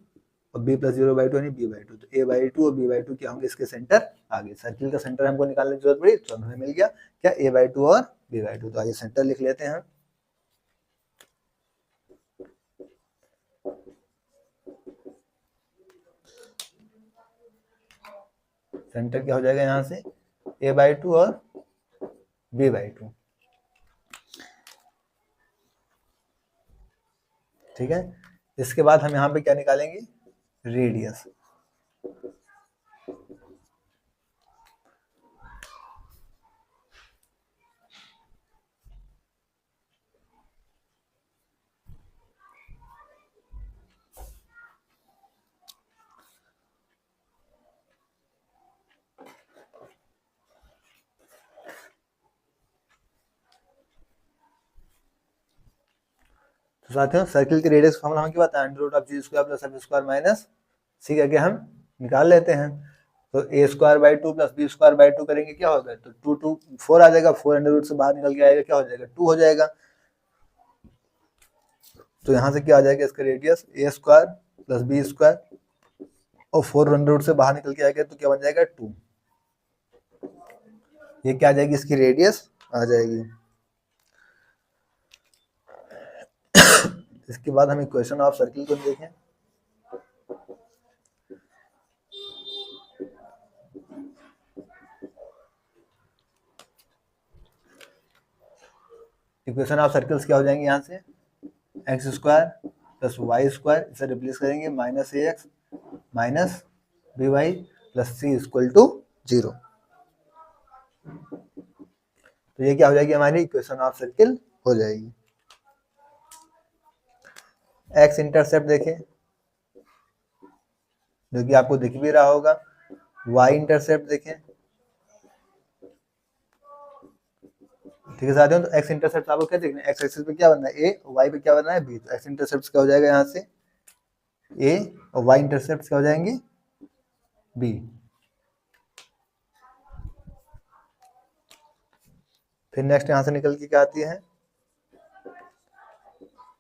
और b + 0/2 यानी b/2। तो a/2 और b/2 क्या होंगे, इसके सेंटर आगे। सर्किल का सेंटर हमको निकालने की जरूरत पड़ी तो हमें मिल गया क्या, a/2 और b/2। तो आइए सेंटर लिख लेते हैं। सेंटर क्या हो जाएगा यहाँ से, a/2 और b/2, ठीक है। इसके बाद हम यहाँ पे क्या निकालेंगे, रेडियस। तो साथियों सर्किल के रेडियस फॉर्मूला हमें क्या बताया, √g² + f² - c करके हम निकाल लेते हैं। तो a²/2 + b²/2 करेंगे क्या होगा, तो 2 2 4 आ जाएगा, 4 अंडर रूट से बाहर निकल के आएगा, क्या हो जाएगा, 2 हो जाएगा। तो यहाँ से क्या आ जाएगा, इसका रेडियस a² + b² और 4 अंडर रूट से बाहर निकल के आएगा तो क्या बन जाएगा, 2। ये क्या आ जाएगी, इसकी रेडियस आ जाएगी। इसके बाद हम इक्वेशन ऑफ सर्किल को देखें। इक्वेशन ऑफ सर्कल्स क्या हो जाएंगे, यहाँ से x² + y², इसे रिप्लेस करेंगे -ax - by + c = 0। तो ये क्या हो जाएगी, हमारी इक्वेशन ऑफ सर्किल हो जाएगी। x इंटरसेप्ट देखें, जो कि आपको दिख भी रहा होगा। y इंटरसेप्ट देखें, ठीक है साथियों। तो x इंटरसेप्ट आपको क्या देखना है, x एक्सिस पे क्या बनना है a, y पे क्या बनना है b। तो x इंटरसेप्ट क्या हो जाएगा, यहाँ से a और y इंटरसेप्ट क्या हो जाएंगे b। फिर नेक्स्ट यहाँ से निकल के क्या आती है,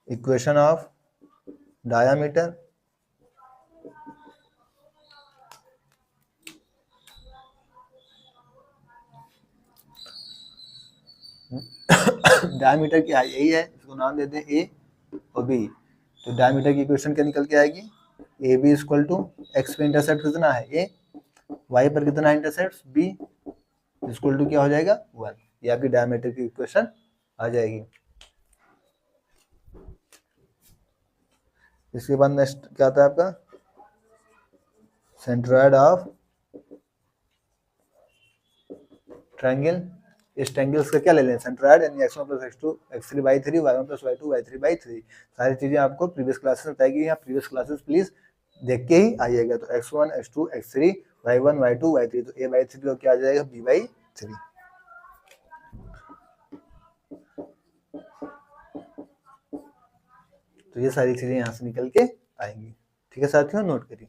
इक्वेशन ऑफ डायामीटर। डायमीटर की हाइट यही है, इसको नाम देते हैं ए और बी। तो डायमीटर की इक्वेशन क्या निकल के आएगी, A B equal to X पे इंटरसेप्ट कितना है ए, वाई पर कितना इंटरसेप्ट बी, इक्वल टू क्या हो जाएगा 1। ये आपकी डायमीटर की इक्वेशन आ जाएगी। इसके बाद नेक्स्ट क्या आता है आपका, सेंट्रोइड ऑफ ट्रायंगल। इस ट्रायंगल्स का क्या ले लें, सेंट्रोइड यानी x1 + x2 x3/3 y1 + y2 y3/3। सारी चीजें आपको प्रीवियस क्लासेस में बताएगी, या प्रीवियस क्लासेस प्लीज देख के ही आइएगा। तो x1 x2 x3 y1 y2 y3, तो a/3 को क्या आ जाएगा b/3। तो ये सारी चीजें यहाँ से निकल के आएंगी, ठीक है साथियों, नोट करिए।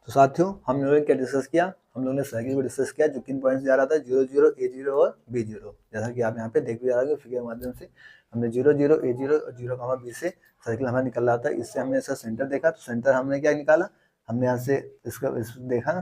तो साथियों हम लोगों ने क्या डिस्कस किया, हम लोगों ने सर्किल को डिस्कस किया जो किन पॉइंट्स जा रहा था 0 0 A0 और B0, जैसा कि आप यहाँ पे देख भी जा रहे हो फिगर के माध्यम से। हमने 0 0 A0 और 0 B से सर्किल हमारा निकल रहा था। इससे हमने इसका सेंटर देखा, तो सेंटर हमने क्या निकाला, हमने यहाँ से इसका इस देखा,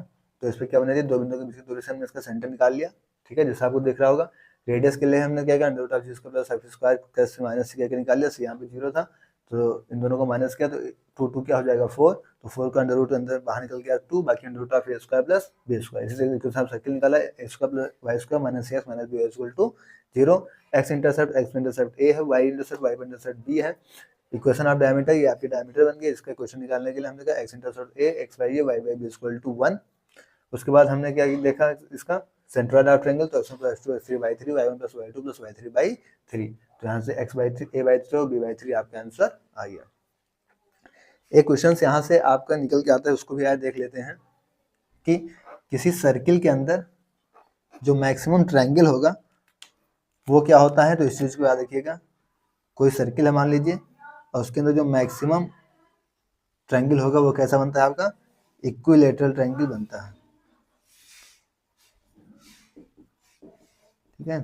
तो इस पर क्या बना दिया, दो बिंदु के बीच की दूरी से हमने इसका सेंटर निकाल लिया। ठीक है, जैसा आपको दिख रहा होगा। रेडियस के लिए हमने क्या किया, under root of G square plus F square plus minus करके निकाल लिया। यहाँ पे 0 था तो इन दोनों को माइनस किया तो 2 क्या हो जाएगा 4, तो 4 का अंडर रूट अंदर बाहर निकल गया 2, बाकी under root of A square plus B square. इसी तरीके से सर्किल निकाला A square plus Y square minus X minus B equal to 0। X intercept A है, वाई इंटरसेप्ट बी है। इक्वेशन ऑफ डायमीटर, ये आपकी डायमीटर बन गई। इसका क्वेश्चन निकालने के लिए हमने कहा X intercept A X Y Y B equal to 1। उसके बाद हमने क्या देखा, इसका सेंट्रोइड ऑफ ट्रायंगल, तो x1 + x2 x3/3 y1 + y2 + y3/3। तो यहाँ से x/3 a/3 और b/3 आपका आंसर आ गया। एक क्वेश्चन यहाँ से आपका निकल के आता है, उसको भी आज देख लेते हैं कि किसी सर्किल के अंदर जो मैक्सिमम ट्रायंगल होगा वो क्या होता है। तो इस चीज को याद रखिएगा, कोई सर्किल है मान लीजिए, और उसके अंदर जो मैक्सिमम ट्रायंगल होगा वो कैसा बनता है, आपका इक्विलैटरल ट्रायंगल बनता है। ठीक है,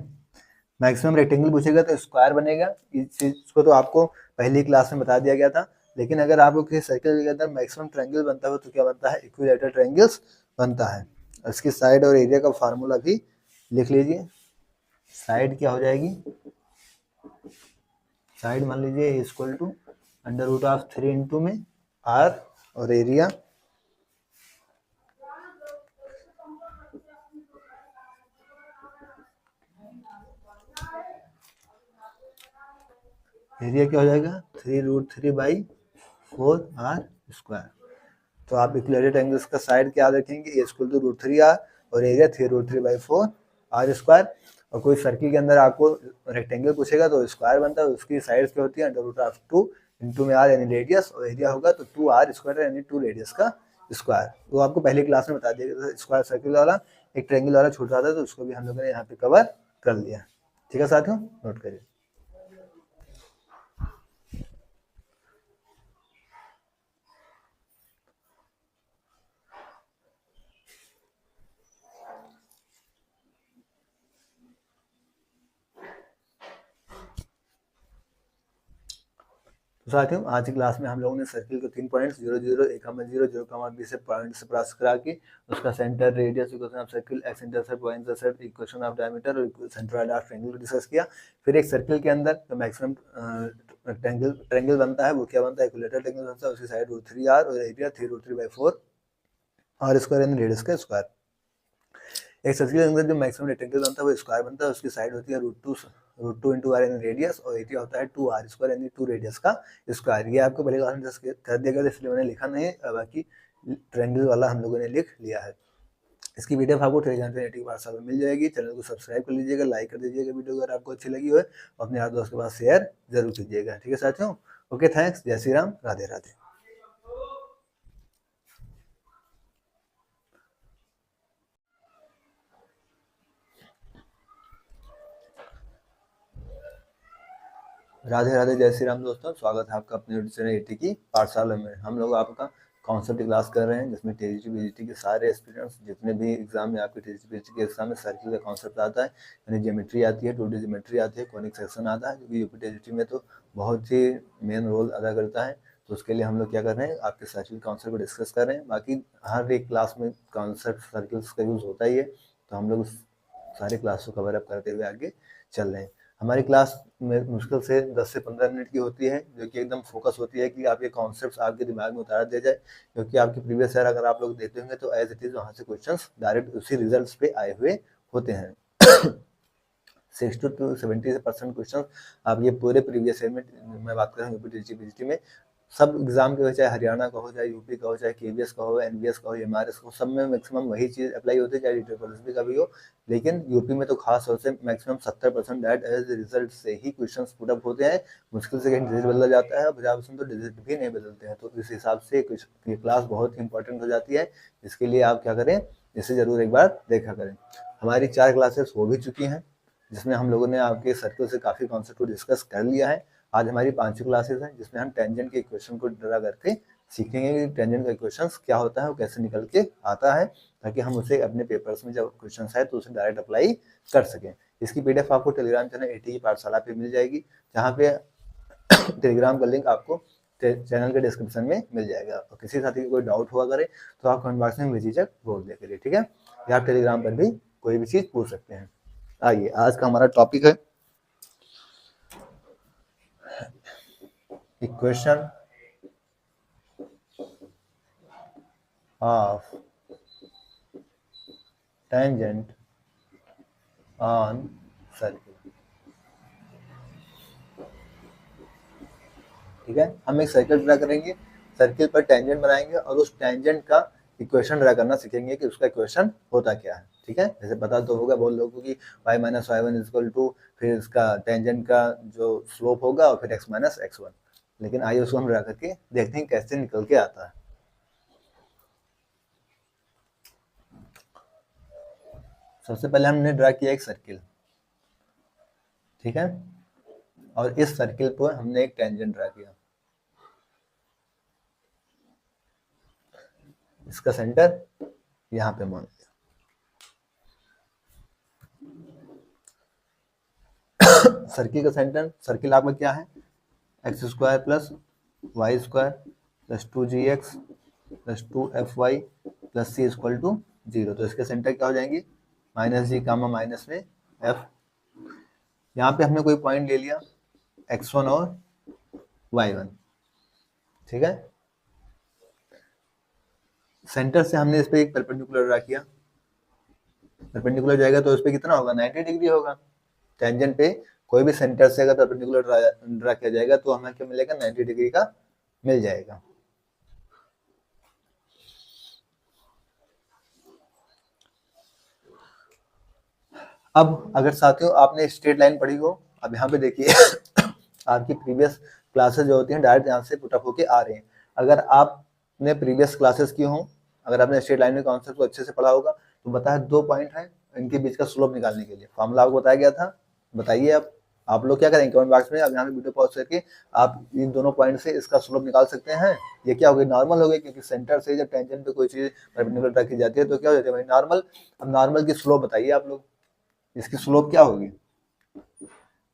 मैक्सिमम रेक्टेंगल पूछेगा तो स्क्वायर बनेगा। इस चीज को तो आपको पहली क्लास में बता दिया गया था, लेकिन अगर आपको किसी सर्कल के अंदर मैक्सिमम ट्रायंगल बनता है तो क्या बनता है, इक्विलैटरल ट्रायंगल्स बनता है। इसकी साइड और एरिया का फार्मूला भी लिख लीजिए। साइड क्या हो जाएगी, साइड मान लीजिए equal to under root of 3 into में r, और एरिया क्या हो जाएगा 3√3/4r²। तो आप इक्विलैटरल ट्रायंगल्स का साइड क्या रखेंगे, इक्वल टू √3r और एरिया 3√3/4r²। और कोई सर्किल के अंदर आपको रेक्टेंगल पूछेगा तो स्क्वायर बनता है, उसकी साइड क्या होती है अंडर रूट ऑफ 2 इंटू में r यानी रेडियस, और एरिया होगा तो 2r² यानी 2 रेडियस का स्क्वायर। वो आपको पहली क्लास में बता दिया गया था। स्क्वायर सर्किल वाला एक ट्रायंगल वाला छूट रहा था, तो उसको भी हम लोगों ने यहाँ पे कवर कर लिया। ठीक है साथियों, नोट करिए। तो साथियों आज की क्लास में हम लोगों ने सर्किल के 3 पॉइंट्स 0 0 a, 0 0, b से पॉइंट से प्राप्त करा के उसका centre, radius, equation of circle, X intercept, Y intercept, equation of diameter और सेंट्रोइड ऑफ ट्रायंगल को डिस्कस किया। फिर एक सर्किल के अंदर जो मैक्सिमम ट्रायंगल बनता है वो क्या बनता है, इक्विलैटरल ट्रायंगल बनता है। उसकी साइड √3r और एरिया 3√3/4r² यानी रेडियस का स्क्वायर। एक सर्किल के अंदर जो मैक्सिमम रेक्टेंगल बनता है वो स्क्वायर बनता है, उसकी साइड होती है √2 इंटू r यानी रेडियस, और एरिया होता है 2r² यानी 2 रेडियस का स्क्वायर। ये आपको पहले क्लास में डिस्कस कर दिया गया, इसलिए मैंने लिखा नहीं, बाकी ट्रायंगल वाला हम लोगों ने लिख लिया है। इसकी वीडियो आपको टेलीग्राम पे नेटिव व्हाट्सएप में मिल जाएगी। चैनल को सब्सक्राइब कर लीजिएगा, लाइक कर दीजिएगा वीडियो अगर आपको अच्छी लगी हो, अपने यार दोस्त के पास शेयर जरूर कीजिएगा। ठीक है साथियों, ओके, थैंक्स, जय श्री राम, राधे राधे। राधे राधे, जय श्री राम दोस्तों, स्वागत है आपका अपने यूट्यूब चैनल एटी की पाठशाला में। हम लोग आपका कॉन्सेप्ट क्लास कर रहे हैं, जिसमें टीजीटी बीजीटी के सारे एक्सपीरियंस, जितने भी एग्जाम में आपके टीजीटी बीजीटी के एग्जाम में सर्किल का कॉन्सेप्ट आता है, यानी ज्योमेट्री आती है, 2D ज्योमेट्री आती है, कॉनिक सेक्शन आता है, जो कि यूपी टीजीटी में तो बहुत ही मेन रोल अदा करता है। तो उसके लिए हम लोग क्या कर रहे हैं, आपके सर्किल कॉन्सेप्ट को डिस्कस कर रहे हैं। बाकी हर एक क्लास में कॉन्सेप्ट सर्किल्स का यूज होता ही है, तो हम लोग सारे क्लास को कवर अप करते हुए आगे चल रहे हैं। हमारी क्लास में मुश्किल से 10 से 15 मिनट की होती है, जो कि एकदम फोकस होती है कि आपके कॉन्सेप्ट्स आपके दिमाग में उतार दिया जाए, क्योंकि आपके प्रीवियस ईयर अगर आप लोग देखते होंगे तो एज इट इज वहाँ से क्वेश्चंस डायरेक्ट उसी रिजल्ट्स पे आए हुए होते हैं। 60 to 70% क्वेश्चन आप ये पूरे प्रीवियस ईयर में, मैं बात कर रहा हूँ यूपी टीजीटी में, सब एग्जाम के हो, चाहे हरियाणा का हो, चाहे यूपी का हो, चाहे केवीएस का हो, एनवीएस का हो, एमआरएस का हो, सब में मैक्सिमम वही चीज अप्लाई होती है, चाहे यूपी का भी हो। लेकिन यूपी में तो खास तौर से मैक्सिमम 70% डायरेक्ट एज रिजल्ट से ही क्वेश्चन पुट अप होते हैं। मुश्किल से कहीं डिजिट बदला जाता है, 50% तो डिजिट भी नहीं बदलते हैं। तो इस हिसाब से ये क्लास बहुत ही इंपॉर्टेंट हो जाती है। इसके लिए आप क्या करें, इसे जरूर एक बार देखा करें। हमारी 4 क्लासेस हो भी चुकी हैं, जिसमें हम लोगों ने आपके सर्किल से काफी कॉन्सेप्ट को डिस्कस कर लिया है। आज हमारी 5वीं क्लासेस है, जिसमें हम टेंजेंट के इक्वेशन को ड्रा करके सीखेंगे कि टेंजेंट का इक्वेशंस क्या होता है, वो कैसे निकल के आता है, ताकि हम उसे अपने पेपर्स में जब क्वेश्चंस आए तो उसे डायरेक्ट अप्लाई कर सकें। इसकी पीडीएफ आपको टेलीग्राम चैनल ATE पाठशाला पे मिल जाएगी, जहाँ पे टेलीग्राम का लिंक आपको चैनल के डिस्क्रिप्शन में मिल जाएगा। और किसी साथी को कोई डाउट हुआ करे तो आप कमेंट बॉक्स में बेझिझक बोल दिया करिए, ठीक है। या आप टेलीग्राम पर भी कोई भी चीज पूछ सकते हैं। आइए, आज का हमारा टॉपिक है equation of tangent on circle. ठीक है, हम एक सर्किल ड्रा करेंगे, सर्किल पर टेंजेंट बनाएंगे और उस टेंजेंट का इक्वेशन ड्रा करना सीखेंगे कि उसका इक्वेशन होता क्या है। ठीक है, जैसे पता तो होगा बहुत लोगों को कि y minus Y one equal to फिर इसका टेंजेंट का जो स्लोप होगा और फिर x माइनस एक्स वन। लेकिन आइए उसको हम ड्रा करके देखते हैं कैसे निकल के आता है। सबसे पहले हमने ड्रा किया एक सर्किल, ठीक है, और इस सर्किल पर हमने एक टेंजेंट ड्रा किया। इसका सेंटर यहाँ पे मान लिया। सर्किल का सेंटर, सर्किल आपका क्या है, X square plus Y square plus 2gx plus 2fy plus c equal to 0। तो इसके सेंटर क्या हो जाएंगे, माइनस जी कामा माइनस में f। यहाँ पे हमने कोई पॉइंट ले लिया x1 और y1, ठीक है। सेंटर से हमने इस पे एक परपेंडिकुलर ड्रा किया, परपेंडिकुलर जाएगा तो इस पे कितना होगा, 90 डिग्री होगा। टेंजेंट पे कोई भी सेंटर से अगर परपेंडिकुलर ड्रा किया जाएगा तो हमें क्या मिलेगा, 90 डिग्री का मिल जाएगा। अब अगर साथियों आपने स्ट्रेट लाइन पढ़ी हो, अब यहाँ पे देखिए आपकी प्रीवियस क्लासेस जो होती हैं डायरेक्ट यहाँ से पुटअप होके आ रहे हैं। अगर आपने प्रीवियस क्लासेस की हो, अगर आपने स्ट्रेट लाइन में कॉन्सेप्ट को अच्छे से पढ़ा होगा तो बताया 2 पॉइंट है, इनके बीच का स्लोप निकालने के लिए फॉर्मूला आपको बताया गया था। बताइए आप लोग क्या करेंगे कमेंट बॉक्स में, अब यहाँ पे वीडियो पॉज करके आप इन दोनों पॉइंट से इसका स्लोप निकाल सकते हैं। ये क्या हो गई, नॉर्मल हो गई, क्योंकि सेंटर से जब टेंजेंट पे कोई चीज परपेंडिकुलर ड्रा की जाती है तो क्या हो जाती है, नॉर्मल। अब नॉर्मल की स्लोप बताइए आप लोग, इसकी स्लोप क्या होगी,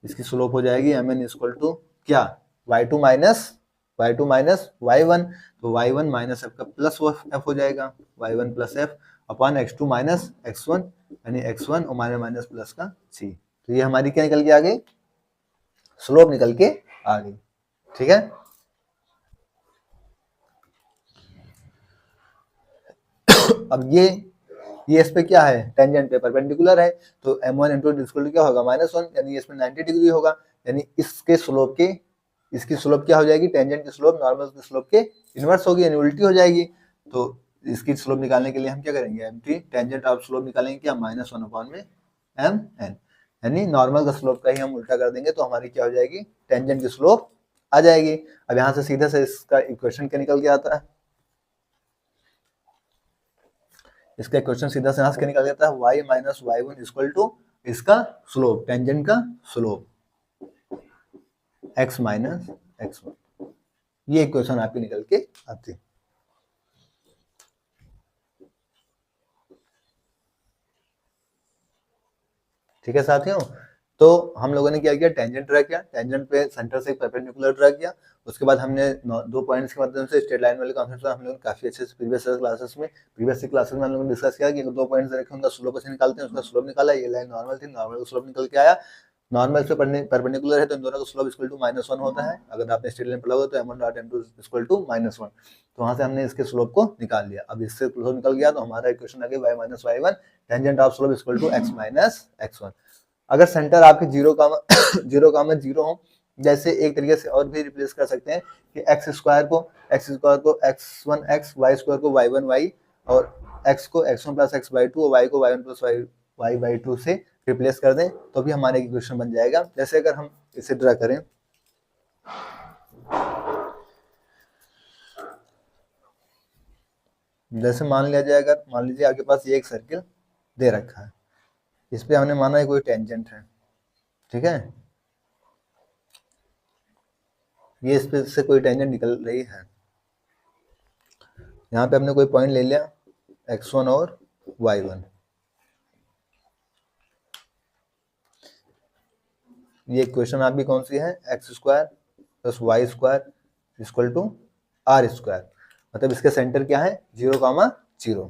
इसकी स्लोप हो जाएगी mn इक्वल टू क्या, y2 माइनस y1। तो y1 माइनस f का प्लस f हो जाएगा, y1 plus f upon x2 minus x1, यानी x1 और माइनस प्लस का c। तो ये हमारी क्या निकल के आ गई, स्लोप निकल के आ गई, ठीक है। अब ये इस पे क्या है, टेंजेंट पे परपेंडिकुलर है, तो m1 इंटू इक्वल टू क्या होगा, -1, यानी इसमें 90 डिग्री होगा, यानी इसके स्लोप के, इसकी स्लोप क्या हो जाएगी, टेंजेंट की स्लोप नॉर्मल की स्लोप के इनवर्स होगी, यानी उल्टी हो जाएगी। तो इसकी स्लोप निकालने के लिए हम क्या करेंगे, एमटी टेंजेंट ऑफ स्लोप निकालेंगे क्या, -1 अपॉन में mn, यानी नॉर्मल का स्लोप का ही हम उल्टा कर देंगे तो हमारी क्या हो जाएगी, टेंजेंट की स्लोप आ जाएगी। अब यहाँ से सीधे से इसका इक्वेशन क्या निकल के आता है, इसका इक्वेशन सीधा से यहाँ से निकल जाता है, y minus Y one equal to इसका स्लोप, टेंजेंट का slope x minus X one. ये इक्वेशन आपकी निकल के आती है, ठीक है साथियों। तो हम लोगों ने क्या किया, टेंजेंट ड्रा किया, टेंजेंट पे सेंटर से परपेंडिकुलर ड्रा किया, उसके बाद हमने 2 पॉइंट्स के माध्यम से स्ट्रेट लाइन वाले कॉन्सेप्ट हम लोगों ने काफी अच्छे से प्रीवियस क्लासेस में हम लोगों ने डिस्कस किया कि 2 पॉइंट्स रखे उनका स्लोप कैसे निकालते हैं, उसका स्लोप निकाला, ये लाइन नॉर्मल थी, नॉर्मल का स्लोप निकल के आया, नॉर्मल से परपेंडिकुलर है तो इन दोनों का स्लोप इक्वल टू -1 होता है। अगर आपने स्ट्रेट लाइन पढ़ा होगा तो m1 dot m2 equal to -1, तो वहां से हमने इसके स्लोप को निकाल लिया। अब इससे स्लोप निकल गया तो हमारा इक्वेशन आ गया y minus Y one tangent of slope equal to x minus X one. अगर सेंटर आपके 0, 0 हो, जैसे एक तरीके से और भी रिप्लेस कर सकते हैं कि एक्स स्क्वायर को x1 x, y स्क्वायर को y1 y, और x को x1 प्लस x बाई 2 और y को y1 प्लस y बाई 2 से रिप्लेस कर दें तो भी हमारे इक्वेशन बन जाएगा। जैसे अगर हम इसे ड्रा करें, जैसे मान लिया जाए, अगर मान लीजिए आपके पास ये एक सर्किल दे रखा है, इस पे हमने माना है कोई टेंजेंट है, ठीक है, ये इस पे से कोई टेंजेंट निकल रही है, यहाँ पे हमने कोई पॉइंट ले लिया x1 और y1, ये इक्वेशन आपकी कौन सी है, x² + y² = r², मतलब इसके सेंटर क्या है 0, 0।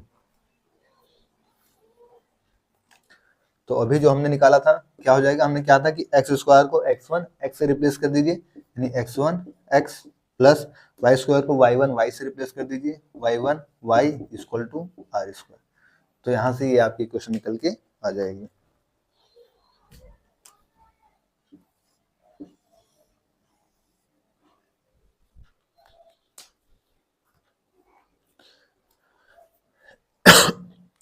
तो अभी जो हमने निकाला था क्या हो जाएगा, हमने क्या था कि x² को x1 x से रिप्लेस कर दीजिए, यानी x1 x प्लस y² को y1 y से रिप्लेस कर दीजिए, y1 y = r²। तो यहाँ से ये आपकी इक्वेशन निकल के आ जाएगी।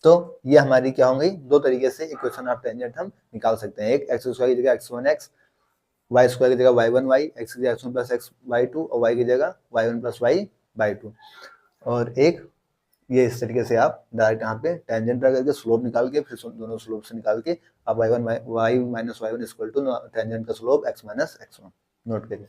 तो ये हमारी क्या होंगी, दो तरीके से इक्वेशन ऑफ टेंजेंट हम निकाल सकते हैं। एक x² की जगह x1 x, y² की जगह y1 y, x की जगह x1 + x y2 और y की जगह y1 + y by2। और एक ये इस तरीके से आप डायरेक्ट यहाँ पे टेंजेंट रख करके स्लोप निकाल के फिर दोनों स्लोप से निकाल के आप y1 y - y1 = टेंजेंट का स्लोप x - x1 नोट करिए।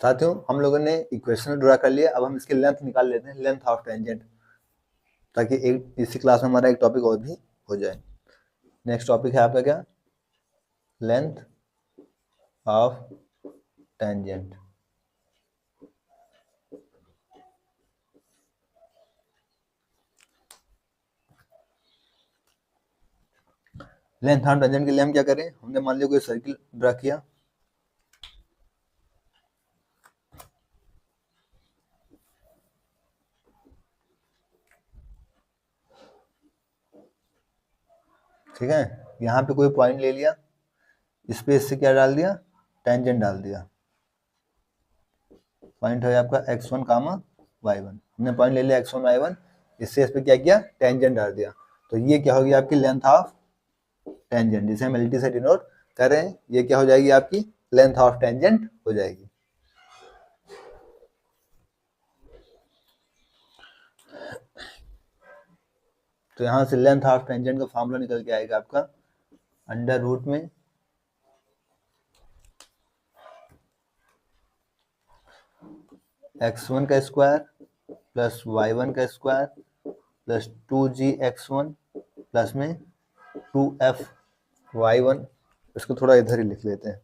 साथियों हम लोगों ने इक्वेशन ड्रा कर लिया, अब हम इसकी लेंथ निकाल लेते हैं, लेंथ ऑफ टेंजेंट, ताकि एक इसी क्लास में हमारा एक टॉपिक और भी हो जाए। नेक्स्ट टॉपिक है आपका क्या, length of tangent. Length of tangent के लिए हम क्या करें, हमने मान लिया कोई सर्किल ड्रा किया, ठीक है, यहाँ पे कोई पॉइंट ले लिया, इस पे इससे क्या डाल दिया, टेंजेंट डाल दिया, पॉइंट है आपका x1, y1, हमने पॉइंट ले लिया x1 y1, इससे इस पे क्या किया, टेंजेंट डाल दिया। तो ये क्या होगी आपकी लेंथ ऑफ टेंजेंट, जिसे हम LT से डिनोट कर रहे हैं, ये क्या हो जाएगी आपकी लेंथ ऑफ टेंजेंट हो जाएगी। तो यहाँ से लेंथ ऑफ टेंजेंट का फॉर्मूला निकल के आएगा आपका √ में x1 का स्क्वायर प्लस y1 का स्क्वायर प्लस 2gx1 प्लस में 2f(y1), इसको थोड़ा इधर ही लिख लेते हैं,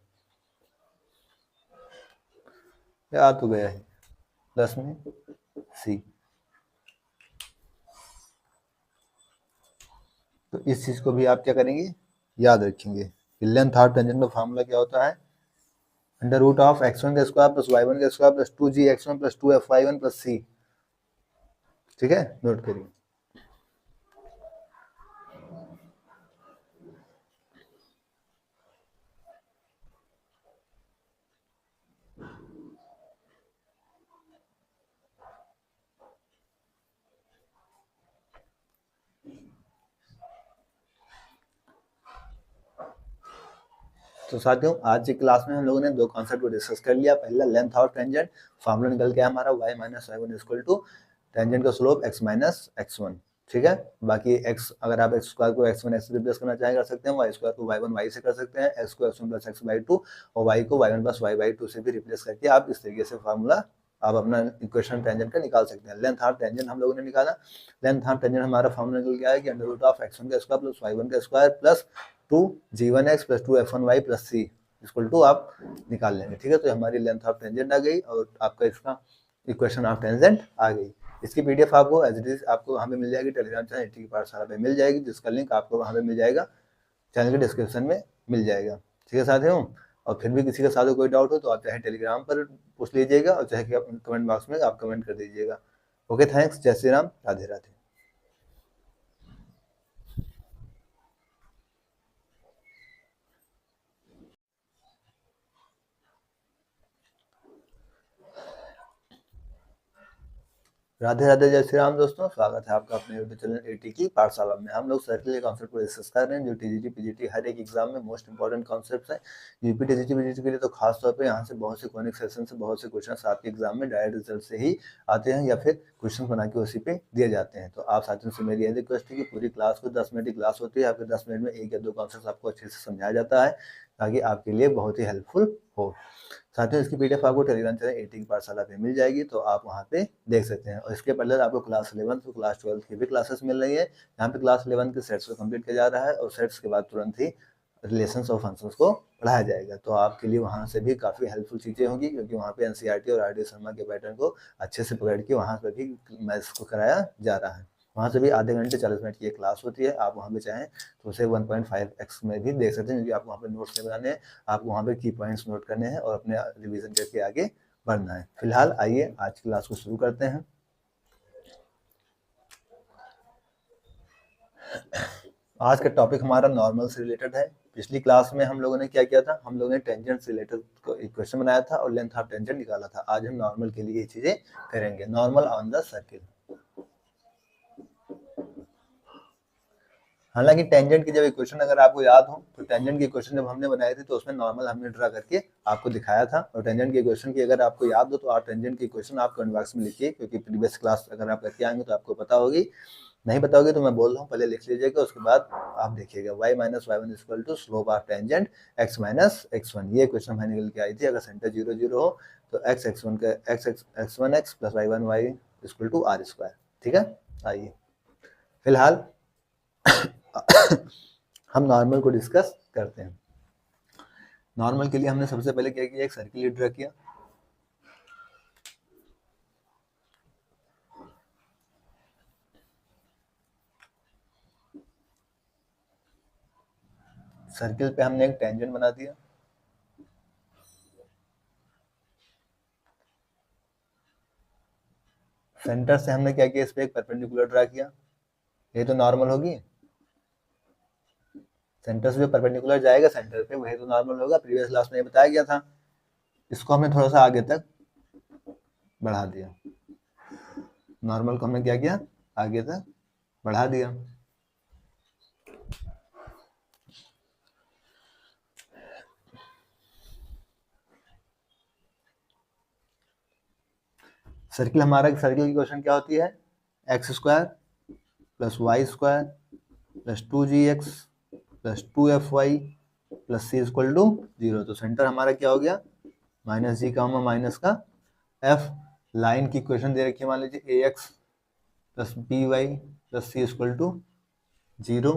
आ तो गया है, प्लस में c। तो इस चीज को भी आप क्या करेंगे, याद रखेंगे। लेंथ ऑफ टेंजेंट का फार्मूला क्या होता है, √ x1 का स्क्वायर प्लस y1 का square plus 2gx1 plus 2f(y1) plus c। ठीक है, नोट करिए। तो साथियों आज की क्लास में हम लोगों ने दो कॉन्सेप्ट को डिस्कस कर लिया। पहला लेंथ ऑफ टेंजेंट, फार्मूला निकल के हमारा y - y1 = टेंजेंट का स्लोप x - x1। ठीक है, बाकी x अगर आप x² को x1 x से रिप्लेस करना चाहें कर सकते हैं, y² को y1 y से कर सकते हैं, x को x1 + x by2 और y को y1 + y by2 से भी रिप्लेस करके आप इस तरीके से फार्मूला आप अपना इक्वेशन टेंजेंट का निकाल सकते हैं। लेंथ ऑफ टेंजेंट हम लोगों ने निकाला, लेंथ ऑफ टेंजेंट हमारा फार्मूला निकल के आया कि √ x1 का स्क्वायर प्लस y1 का square plus 2g1x plus 2f1y plus c = आप निकाल लेंगे। ठीक है, तो हमारी लेंथ ऑफ टेंजेंट आ गई और आपका इसका इक्वेशन ऑफ टेंजेंट आ गई। इसकी PDF आपको एज इट इज आपको वहाँ पे मिल जाएगी, टेलीग्राम चैनल LT की पाठशाला पे मिल जाएगी, जिसका लिंक आपको वहाँ पे मिल जाएगा, चैनल के डिस्क्रिप्शन में मिल जाएगा। ठीक है साथियों, और फिर भी किसी का साथ कोई डाउट हो तो आप चाहे टेलीग्राम पर पूछ लीजिएगा और चाहे कमेंट बॉक्स में आप कमेंट कर दीजिएगा। Okay, thanks. जय श्री राम, राधे राधे। राधे राधे, जय श्री राम दोस्तों, स्वागत है आपका अपने यूट्यूब चैनल एटी की पाठशाला में। हम लोग सर्किल के कॉन्सेप्ट को डिस्कस कर रहे हैं जो टीजीटी पीजीटी हर एक एग्जाम में मोस्ट इंपॉर्टेंट कॉन्सेप्ट्स हैं। यूपी टीजीटी पीजीटी के लिए तो खास तौर पे यहाँ से बहुत से कॉनिक सेक्शन से बहुत से क्वेश्चन आपके एग्जाम में डायरेक्ट रिजल्ट से ही आते हैं या फिर क्वेश्चन बना के उसी पे दिए जाते हैं। तो आप साथियों से मेरी यह रिक्वेस्ट है कि पूरी क्लास को 10 मिनट की क्लास होती है, आपके 10 मिनट में एक या दो कॉन्सेप्ट आपको अच्छे से समझाया जाता है ताकि आपके लिए बहुत ही हेल्पफुल हो। साथियों, इसकी पीडीएफ आपको टेलीग्राम चैनल एटी की पाठशाला पे मिल जाएगी, तो आप वहाँ पे देख सकते हैं। और इसके पहले आपको क्लास 11 तो क्लास 12 की भी क्लासेस मिल रही है। यहाँ पे क्लास 11 के सेट्स को कंप्लीट किया जा रहा है और सेट्स के बाद तुरंत ही रिलेशंस और फंक्शंस को पढ़ाया जाएगा। तो आपके लिए वहाँ से भी काफ़ी हेल्पफुल चीज़ें होंगी क्योंकि वहाँ पे एनसीईआरटी और आर.डी. शर्मा के पैटर्न को अच्छे से पकड़ के वहाँ पर भी मैथ्स को कराया जा रहा है। वहाँ से भी आधे घंटे 40 मिनट की एक क्लास होती है। आप वहाँ पे चाहें तो उसे 1.5x में भी देख सकते हैं क्योंकि आपको वहाँ पे नोट्स नहीं बनाने हैं, आपको वहाँ पे की पॉइंट्स नोट करने हैं और अपने रिवीजन करके आगे बढ़ना है। फिलहाल आइए आज की क्लास को शुरू करते हैं। आज का टॉपिक हमारा नॉर्मल से रिलेटेड है। पिछली क्लास में हम लोगों ने क्या किया था, हम लोगों ने टेंजेंट से रिलेटेड इक्वेशन बनाया था और लेंथ ऑफ टेंजेंट निकाला था। आज हम नॉर्मल के लिए ये चीजें करेंगे, नॉर्मल ऑन द सर्किल। हालांकि टेंजेंट की जब इक्वेशन अगर आपको याद हो तो टेंजेंट की इक्वेशन जब हमने बनाई थी तो उसमें नॉर्मल हमने ड्रा करके आपको दिखाया था। और टेंजेंट की इक्वेशन की अगर आपको याद हो तो आप टेंजेंट की इक्वेशन आप कमेंट बॉक्स में लिखिए क्योंकि प्रीवियस क्लास अगर आप करके आएंगे तो आपको पता होगी। नहीं पता होगी तो मैं बोल रहा हूँ, पहले लिख लीजिएगा, उसके बाद आप देखिएगा y minus y1 equal to slope of tangent x minus x1। ये क्वेश्चन हमें निकल के आई थी। अगर सेंटर 0 0 हो तो x1 x plus y1 y equal to r square. ठीक है, आइए फिलहाल हम नॉर्मल को डिस्कस करते हैं। नॉर्मल के लिए हमने सबसे पहले क्या किया, एक सर्किल ड्रा किया। सर्किल पे हमने एक टेंजेंट बना दिया। सेंटर से हमने क्या किया, इस पे एक परपेंडिकुलर ड्रा किया। ये तो नॉर्मल होगी, सेंटर से जो परपेंडिकुलर जाएगा सेंटर पे वही तो नॉर्मल होगा। प्रीवियस क्लास में ये बताया गया था। इसको हमने थोड़ा सा आगे तक बढ़ा दिया। नॉर्मल को हमने क्या किया, आगे तक बढ़ा दिया। सर्किल हमारा सर्किल की क्वेश्चन क्या होती है, X square plus Y square plus 2gx plus 2fy plus c equal to 0। तो सेंटर हमारा क्या हो गया, माइनस जी का माइनस का f। लाइन की इक्वेशन दे रखी है, मान लीजिए ax plus by plus c equal to 0।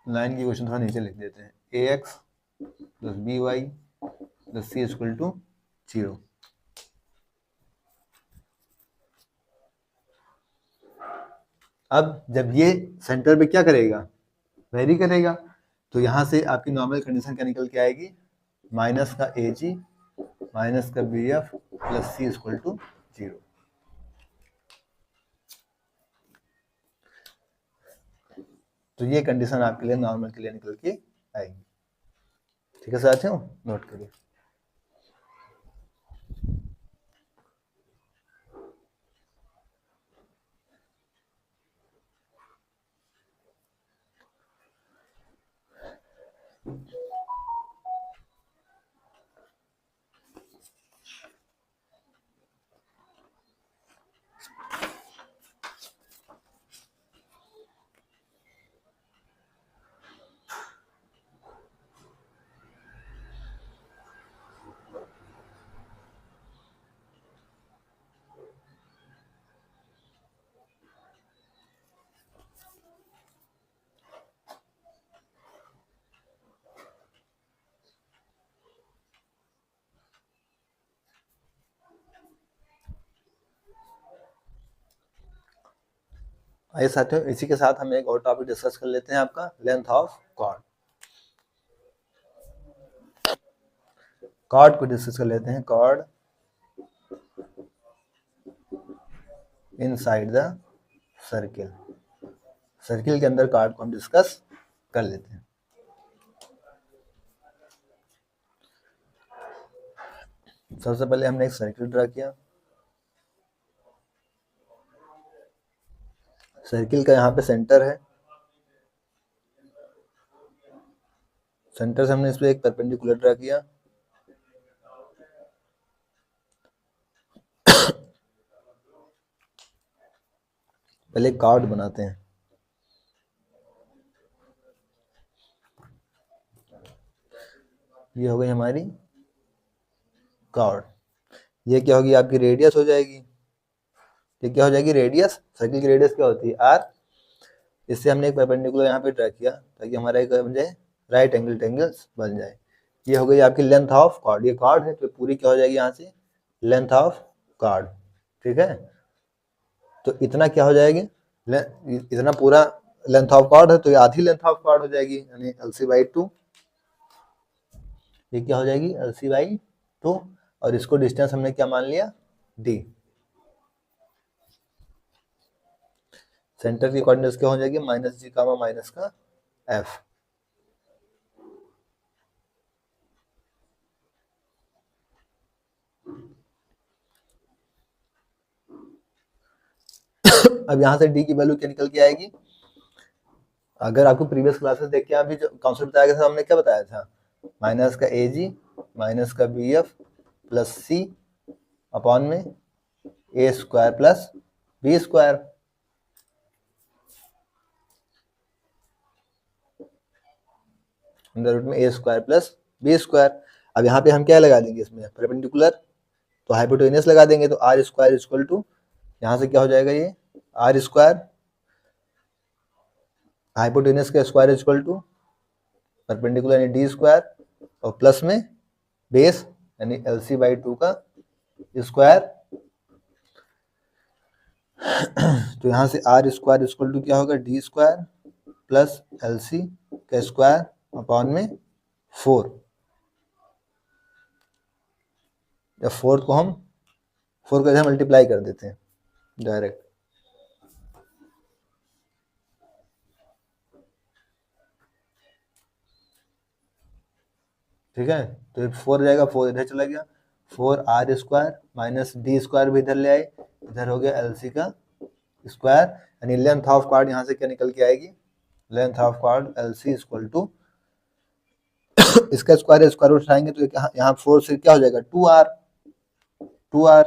Line की इक्वेशन थोड़ा नीचे लिख देते हैं, ax plus by plus c equal to 0। अब जब ये सेंटर पे क्या करेगा, वेरी करेगा, तो यहां से आपकी नॉर्मल कंडीशन क्या निकल के आएगी, माइनस का AG माइनस का BF plus C equal to 0। तो ये कंडीशन आपके लिए नॉर्मल के लिए निकल के आएगी। ठीक है साथियों, नोट करिए। आइए साथियों, इसी के साथ हम एक और टॉपिक डिस्कस कर लेते हैं, आपका लेंथ ऑफ कॉर्ड। कॉर्ड को डिस्कस कर लेते हैं, chord inside the circle. Circle के अंदर कॉर्ड को हम डिस्कस कर लेते हैं। सबसे पहले हमने एक सर्किल ड्रा किया। सर्किल का यहाँ पे सेंटर है, सेंटर से हमने इस पे एक परपेंडिकुलर ड्रा किया। पहले कॉर्ड बनाते हैं। ये हो गई हमारी कॉर्ड। ये क्या होगी, आपकी रेडियस हो जाएगी। ये क्या हो जाएगी, रेडियस। सर्किल की रेडियस क्या होती है, आर। इससे हमने एक परपेंडिकुलर यहाँ पे ड्रा किया ताकि हमारा एक बन जाए राइट एंगल ट्रायंगल्स बन जाए। ये हो गई आपकी लेंथ ऑफ कॉर्ड। ये कॉर्ड है तो पूरी क्या हो जाएगी यहाँ से, लेंथ ऑफ कॉर्ड। ठीक है, तो इतना क्या हो जाएगी, इतना पूरा लेंथ ऑफ कॉर्ड है तो ये आधी लेंथ ऑफ कॉर्ड हो जाएगी, यानी LC/2। ये क्या हो जाएगी, LC/2। और इसको डिस्टेंस हमने क्या मान लिया, D। सेंटर की कोऑर्डिनेट्स क्या हो जाएगी, -G, माइनस का F। अब यहाँ से D की वैल्यू क्या निकल के आएगी। अगर आपको प्रीवियस क्लासेस देख के अभी जो कॉन्सेप्ट बताया गया था, हमने क्या बताया था, माइनस का AG माइनस का BF प्लस C अपॉन में A² plus B²। Under root में A² प्लस B²। अब यहाँ पे हम क्या लगा देंगे, इसमें परपेंडिकुलर, तो हाइपोटेन्यूस लगा देंगे। तो R² इक्वल टू, यहाँ से क्या हो जाएगा, ये R², हाइपोटेन्यूस का स्क्वायर इक्वल टू परपेंडिकुलर यानी D² और प्लस में बेस यानी LC/2 का स्क्वायर। तो यहाँ से R² इक्वल टू क्या होगा, D² प्लस LC का स्क्वायर अपॉन में 4। या 4 को हम 4 का मल्टीप्लाई कर देते हैं डायरेक्ट। ठीक है, तो 4 जाएगा, 4 इधर चला गया, 4R² माइनस D² भी इधर ले आए, इधर हो गया LC का स्क्वायर। यानी लेंथ ऑफ कॉर्ड यहाँ से क्या निकल के आएगी, length of chord LC equal to, इसका स्क्वायर रूट उठाएंगे तो यहाँ 4 से क्या हो जाएगा, 2R।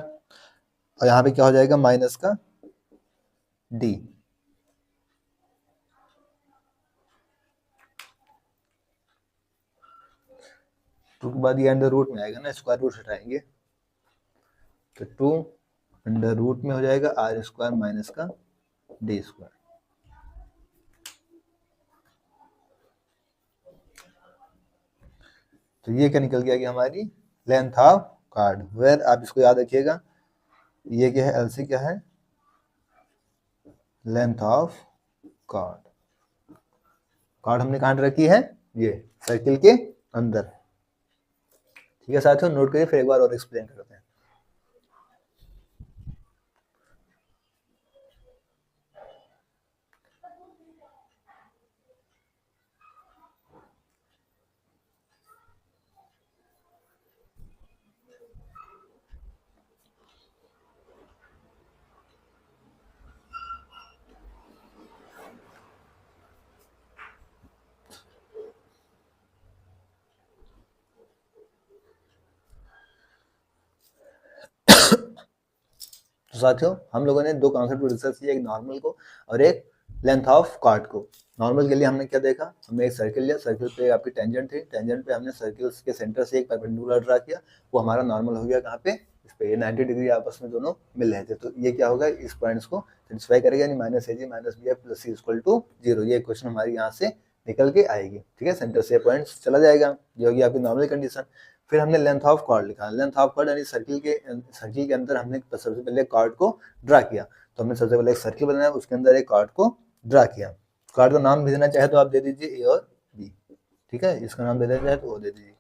और यहाँ पे क्या हो जाएगा, माइनस का D। टू के बाद ये अंडर रूट में आएगा ना, स्क्वायर रूट हटाएंगे तो 2 अंडर रूट में हो जाएगा R² माइनस का D²। तो ये क्या निकल गया कि हमारी लेंथ ऑफ कॉर्ड। वेयर आप इसको याद रखिएगा, ये क्या है, LC क्या है, लेंथ ऑफ कॉर्ड। कॉर्ड हमने कहाँ रखी है, ये सर्किल के अंदर। ठीक है साथियों, नोट करिए, फिर एक बार और एक्सप्लेन करते हैं। तो साथियों, हम लोगों ने दो कॉन्सेप्ट को डिस्कस किया, एक नॉर्मल को और एक लेंथ ऑफ कॉर्ड को। नॉर्मल के लिए हमने क्या देखा, हमने एक सर्किल लिया, सर्किल पे आपकी टेंजेंट थी, टेंजेंट पे हमने सर्किल के सेंटर से एक परपेंडिकुलर ड्रा किया, वो हमारा नॉर्मल हो गया कहाँ पे, इस पे 90 डिग्री आपस में दोनों मिल रहे थे। तो ये क्या होगा, इस पॉइंट्स को सेटिस्फाई करेगा, यानी -AG minus BF plus C equal to 0। ये क्वेश्चन हमारी यहाँ से निकल के आएगी, ठीक है, सेंटर से पॉइंट चला जाएगा, ये होगी आपकी नॉर्मल कंडीशन। फिर हमने लेंथ ऑफ कॉर्ड लिखा, लेंथ ऑफ कॉर्ड यानी सर्किल के अंदर हमने सबसे पहले कॉर्ड को ड्रा किया। तो हमने सबसे पहले एक सर्किल बनाया, उसके अंदर एक कॉर्ड को ड्रा किया। कॉर्ड का नाम भी देना चाहे तो आप दे दीजिए ए और बी, ठीक है, इसका नाम दे देना चाहे तो वो दे दीजिए,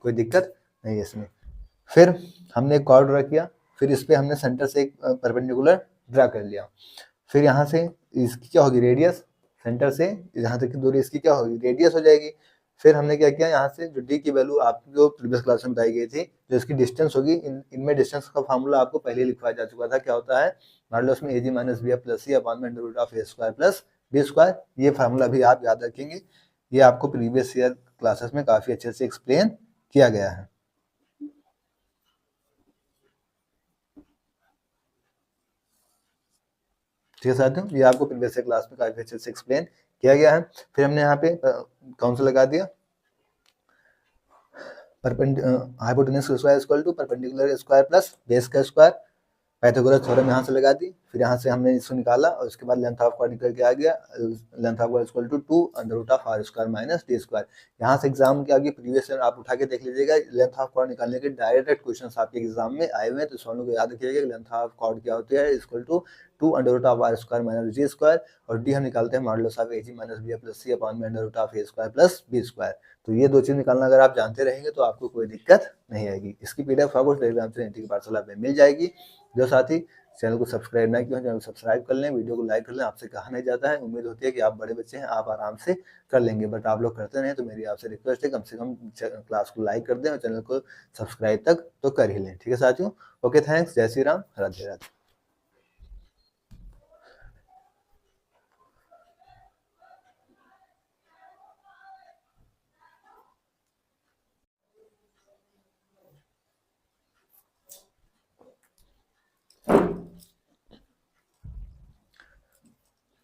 कोई दिक्कत नहीं है इसमें। फिर हमने एक कॉर्ड ड्रा किया, फिर इस पे हमने सेंटर से एक परपेंडिकुलर ड्रा कर लिया। फिर यहाँ से इसकी क्या होगी रेडियस, सेंटर से यहाँ तक की दूरी इसकी क्या होगी रेडियस हो जाएगी। फिर हमने क्या किया, यहाँ से जो डी की वैल्यू आपकी जो प्रीवियस क्लास में बताई गई थी, जो इसकी डिस्टेंस होगी, इनमें डिस्टेंस का फार्मूला आपको पहले लिखवाया जा चुका था, क्या होता है मान लो उसमें A G minus B plus C upon में under root of A square plus B square, ये फार्मूला भी आप याद रखेंगे, ये आपको प्रीवियस ईयर क्लासेस में काफी अच्छे से एक्सप्लेन किया गया है। ठीक है साथियों, ये आपको प्रीवियस ईयर क्लास में काफी अच्छे से एक्सप्लेन किया गया है। फिर हमने यहाँ पे कौन सा लगा दिया, hypotenuse square equal to perpendicular square plus base का स्क्वायर, पाइथागोरस थ्योरम यहाँ से लगा दी। फिर यहाँ से हमने इसको निकाला और उसके बाद लेंथ ऑफ कॉर्ड निकल के आ गया, length of chord equal to 2 under root of R square minus D square. यहाँ से एग्जाम के आगे प्रीवियस ईयर आप उठा के देख लीजिएगा, लेंथ ऑफ कॉर्ड निकालने के डायरेक्ट क्वेश्चंस आपके एग्जाम में आए हुए हैं, तो सवालों को याद रखिएगा। लेंथ ऑफ कॉर्ड क्या होती है, equal to 2 under root of R square minus D square, और डी हम निकालते हैं modulus of AG minus B plus C upon में under root of A square plus B square. तो ये दो चीज निकालना अगर आप जानते रहेंगे तो आपको कोई दिक्कत नहीं आएगी। इसकी पीडीएफ आपको टेलीग्राम से नीति की पाठशाला पे मिल जाएगी। जो साथी चैनल को सब्सक्राइब ना किया चैनल को सब्सक्राइब कर लें, वीडियो को लाइक कर लें, आपसे कहा नहीं जाता है, उम्मीद होती है कि आप बड़े बच्चे हैं, आप आराम से कर लेंगे, बट आप लोग करते नहीं, तो मेरी आपसे रिक्वेस्ट है कम से कम क्लास को लाइक कर दें और चैनल को सब्सक्राइब तक तो कर ही लें, ठीक है साथियों। ओके, थैंक्स, जय श्री राम, राधे राधे।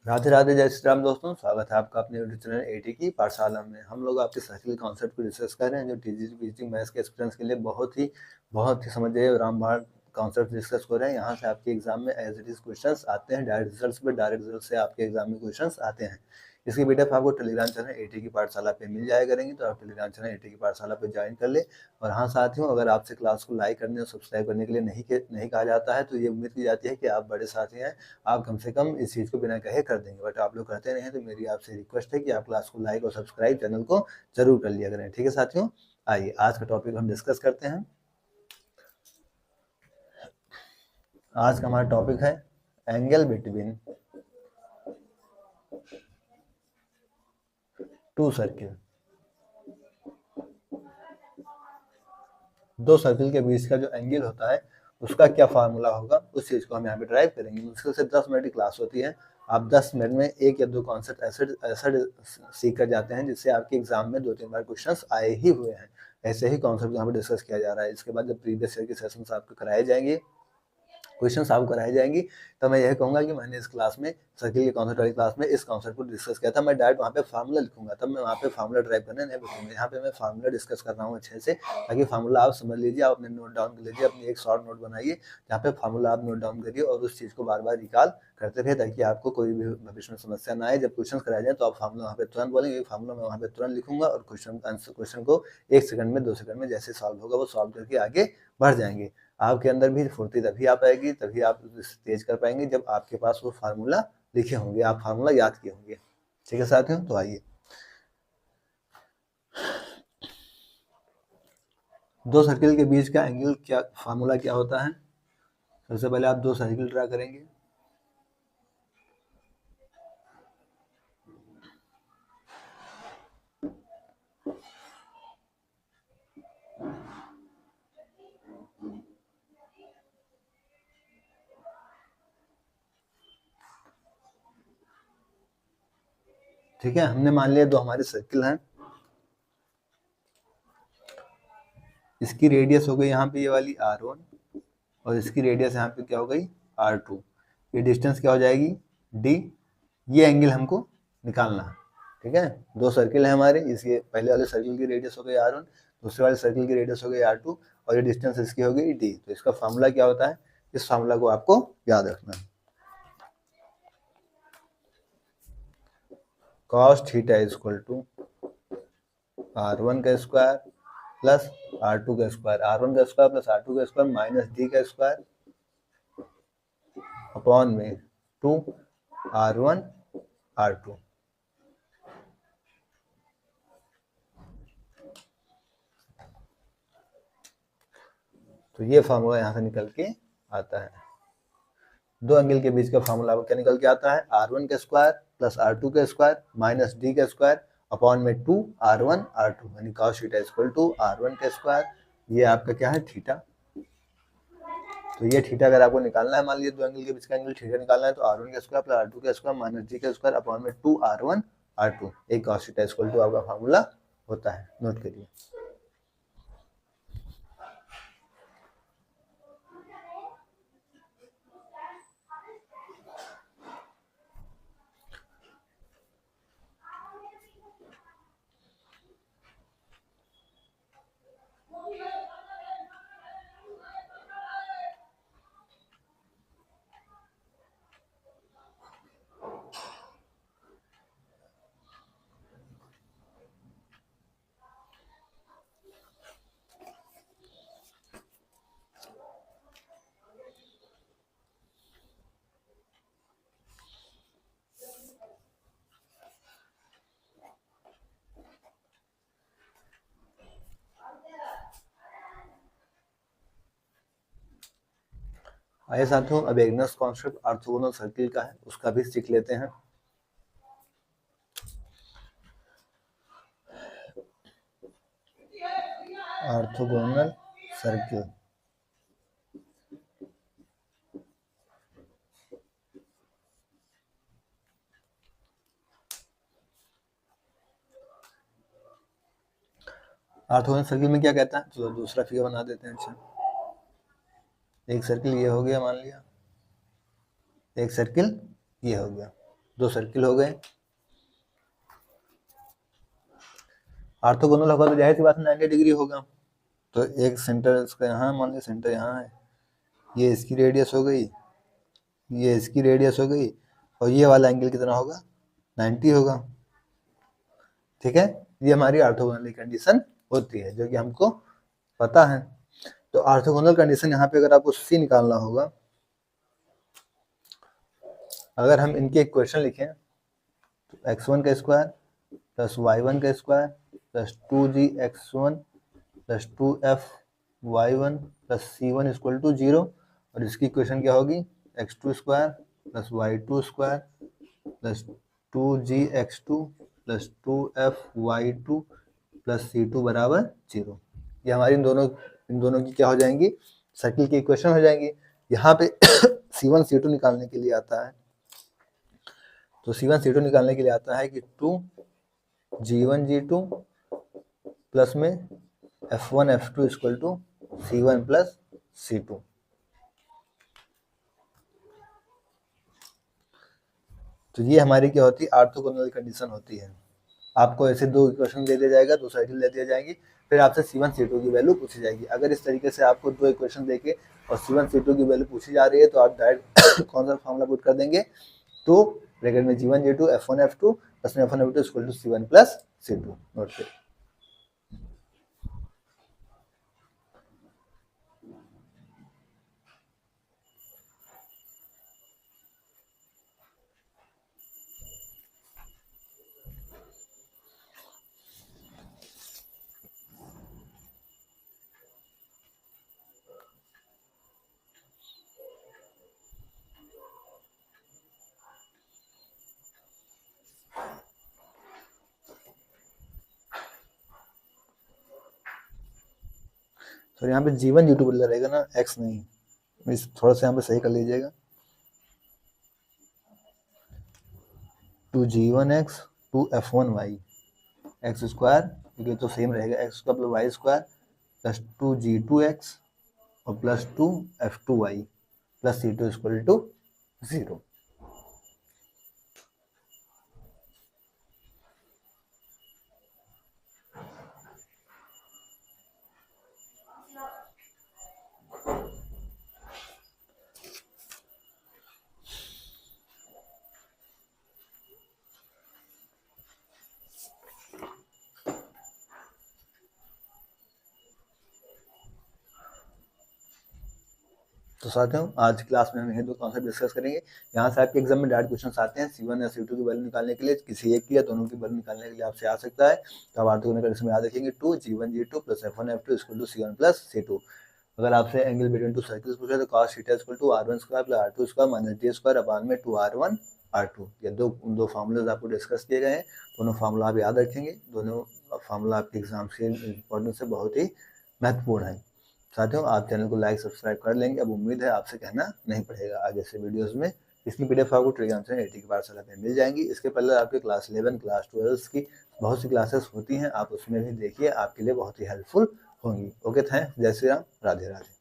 राधे राधे, जय श्री राम दोस्तों, स्वागत है आपका अपने यूट्यूब चैनल एटी की पाठशाला में। हम लोग आपके सर्किल कॉन्सेप्ट को डिस्कस कर रहे हैं, जो टीचिंग मैथ्स के एक्सपीरियंस के लिए बहुत ही समझिए रामबाण कॉन्सेप्ट डिस्कस हो रहे हैं। यहाँ से आपके एग्जाम में एज इट इज क्वेश्चंस आते हैं, डायरेक्ट रिजल्ट्स पे डायरेक्ट रिजल्ट से आपके एग्जाम में क्वेश्चंस आते हैं। इसकी पीडीएफ आपको टेलीग्राम चैनल एटी की पाठशाला पे मिल जाया करेंगे, तो आप टेलीग्राम चैनल एटी की पाठशाला पे ज्वाइन कर ले। और हाँ साथियों, अगर आपसे क्लास को लाइक करने और सब्सक्राइब करने के लिए नहीं कहा जाता है, तो ये उम्मीद की जाती है कि आप बड़े साथी हैं, आप कम से कम इस चीज़ को बिना कहे कर देंगे, बट आप लोग करते नहीं हैं। तो मेरी आपसे रिक्वेस्ट है कि आप क्लास को लाइक और सब्सक्राइब चैनल को जरूर कर लिया करें, ठीक है साथियों। आइए आज का टॉपिक हम डिस्कस करते हैं। आज का हमारा टॉपिक है एंगल बिटवीन टू सर्किल। दो सर्किल के बीच का जो एंगल होता है उसका क्या फार्मूला होगा, उस चीज को हम यहाँ पे ड्राइव करेंगे। मुश्किल से 10 मिनट की क्लास होती है, आप 10 मिनट में एक या दो कॉन्सेप्ट ऐसे सीख कर जाते हैं जिससे आपके एग्जाम में 2-3 बार क्वेश्चंस आए ही हुए हैं। ऐसे ही कॉन्सेप्ट यहाँ पे डिस्कस किया जा रहा है। इसके बाद जब प्रीवियस ईयर के सेशंस आपको कराए जाएंगे, क्वेश्चन आपको कराई जाएंगी, तो मैं यह कहूंगा कि मैंने इस क्लास में सर्किल के कॉन्सेप्ट वाली क्लास में इस कॉन्सेप्ट को डिस्कस किया था। मैं डायरेक्ट वहाँ पे फार्मूला लिखूंगा, तब मैं वहाँ पे फार्मूला ड्राइव करने नहीं बैठूंगा। यहाँ पे मैं फार्मूला डिस्कस कर रहा हूँ अच्छे से, ताकि फार्मूला आप समझ लीजिए, आप अपने नोट डाउन कर लीजिए, अपनी एक शॉर्ट नोट बनाइए जहाँ पे फार्मूला आप नोट डाउन करिए और उस चीज़ को बार बार रिकॉल करते रहे, ताकि आपको कोई भी भविष्य में समस्या ना आए। जब क्वेश्चन कराए जाए तो आप फार्मूला वहाँ पे तुरंत बोलेंगे, फार्मूला मैं वहाँ पे तुरंत लिखूंगा और क्वेश्चन को 1 सेकंड में 2 सेकंड में जैसे सॉल्व होगा वो सॉल्व करके आगे बढ़ जाएंगे। आपके अंदर भी फुर्ती तभी आ पाएगी, तभी आप तेज कर पाएंगे जब आपके पास वो फार्मूला लिखे होंगे, आप फार्मूला याद किए होंगे, ठीक है साथियों। तो आइए, दो सर्किल के बीच का एंगल क्या फार्मूला क्या होता है। सबसे पहले आप दो सर्किल ड्रा करेंगे, ठीक है। हमने मान लिया दो हमारे सर्किल हैं, इसकी रेडियस हो गई यहाँ पे ये वाली r1 और इसकी रेडियस यहाँ पे क्या हो गई r2। ये डिस्टेंस क्या हो जाएगी d। ये एंगल हमको निकालना है, ठीक है। दो सर्किल है हमारे, इसके पहले वाले सर्किल की रेडियस हो गई r1, दूसरे वाले सर्किल की रेडियस हो गई r2 और ये डिस्टेंस इसकी हो गई d। तो इसका फार्मूला क्या होता है, इस फार्मूला को आपको याद रखना है। cos theta is equal to r1 का स्क्वायर प्लस r2 का स्क्वायर, r1 का स्क्वायर प्लस r2 का स्क्वायर माइनस d का स्क्वायर अपॉन में 2 r1 r2। तो ये फार्मूला यहाँ से निकल के आता है। दो एंगल के बीच का फार्मूला क्या निकल के आता है, r1 का स्क्वायर प्लस r2 का स्क्वायर माइनस d का स्क्वायर अपॉन में 2 r1 r2 यानी cos theta equal to r1 का स्क्वायर, ये आपका क्या है थीटा। तो ये थीटा अगर आपको निकालना है, मान लीजिए दो एंगल के बीच का एंगल थीटा निकालना है, तो r1 का स्क्वायर प्लस r2 का स्क्वायर माइनस d का स्क्वायर अपॉन में 2 r1 r2 एक cos थीटा इक्वल टू आपका फार्मूला होता है, नोट करिए। आइए साथियों, अब एक नेक्स्ट कॉन्सेप्ट ऑर्थोगोनल सर्किल का है, उसका भी सीख लेते हैं। ऑर्थोगोनल सर्किल, ऑर्थोगोनल सर्किल में क्या कहता है, तो दूसरा फिगर बना देते हैं। अच्छा, एक सर्किल ये हो गया, मान लिया एक सर्किल ये हो गया, दो सर्किल हो गए। ऑर्थोगोनल होगा तो जाहिर सी बात 90 डिग्री होगा। तो एक सेंटर इसका यहाँ, मान लिया सेंटर यहाँ है, ये इसकी रेडियस हो गई, ये इसकी रेडियस हो गई, और ये वाला एंगल कितना होगा, 90 होगा। ठीक है, ये हमारी ऑर्थोगोनल कंडीशन होती है, जो कि हमको पता है। तो ऑर्थोगोनल कंडीशन यहाँ पे अगर आपको सी निकालना होगा, अगर हम इनके इक्वेशन लिखें तो x1 का स्क्वायर प्लस y1 का square plus 2gx1 plus 2f(y1) plus c1 equal to 0, और इसकी इक्वेशन क्या होगी, x2 square plus y2 square plus 2gx2 plus 2f(y2) plus c2 बराबर 0। ये हमारी इन दोनों की क्या हो जाएंगी, सर्किल की इक्वेशन हो जाएंगी। यहाँ पे c1 c2 निकालने के लिए आता है, तो c1 c2 निकालने के लिए आता है कि 2g1 g2 प्लस में f1 f2 equal to c1 plus c2। तो ये हमारी क्या होती है, ऑर्थोगोनल कंडीशन होती है। आपको ऐसे दो इक्वेशन दे दिया जाएगा, दो सर्किल दे दिया जाएंगी, फिर आपसे c1 c2 की वैल्यू पूछी जाएगी। अगर इस तरीके से आपको दो इक्वेशन देके और c1 c2 की वैल्यू पूछी जा रही है, तो आप डायरेक्ट कौन सा फॉर्मूला पुट कर देंगे, तो ब्रैकेट में g1 g2 f1 f2 plus में f1 f2 equal to c1 plus c2, note करिए। तो यहाँ पे g1 g2 बदला रहेगा ना, x नहीं, इस थोड़ा सा यहाँ पे सही कर लीजिएगा। 2g1x 2f1y एक्स स्क्वायर, ये तो सेम रहेगा, X square plus Y square plus 2g2x और plus 2f2y plus c2 equal to 0। तो साथियों आज क्लास में हम ये दो कॉन्सेप्ट डिस्कस करेंगे। यहाँ से आपके एग्जाम में डायरेक्ट क्वेश्चन आते हैं C1 या C2 की वैल्यू निकालने के लिए, किसी एक की या दोनों की वैल्यू निकालने के लिए आपसे आ सकता है। तो आप आर्टिकल कंडीशन में याद रखेंगे 2G1 G2 plus F1 F2 equal to C1 plus C2। अगर आपसे एंगल बिटवीन टू सर्कल्स पूछे तो cos theta equal to R1 square plus R2 square minus D square upon में 2R1 R2। ये दो फार्मूलाज आपको डिस्कस किए गए हैं। दोनों फार्मूला आप याद रखेंगे। दोनों फार्मूला आपके एग्जाम के इंपॉर्टेंस से बहुत ही महत्वपूर्ण है। साथियों आप चैनल को लाइक सब्सक्राइब कर लेंगे। अब उम्मीद है आपसे कहना नहीं पड़ेगा आगे से वीडियोस में। इसकी पीडीएफ आपको टेलीग्राम चैनल एटी की पाठशाला पे मिल जाएंगी। इसके पहले आपके क्लास 11 क्लास 12 की बहुत सी क्लासेस होती हैं, आप उसमें भी देखिए, आपके लिए बहुत ही हेल्पफुल होंगी। ओके, थैंक्स, जय श्री राम, राधे राधे।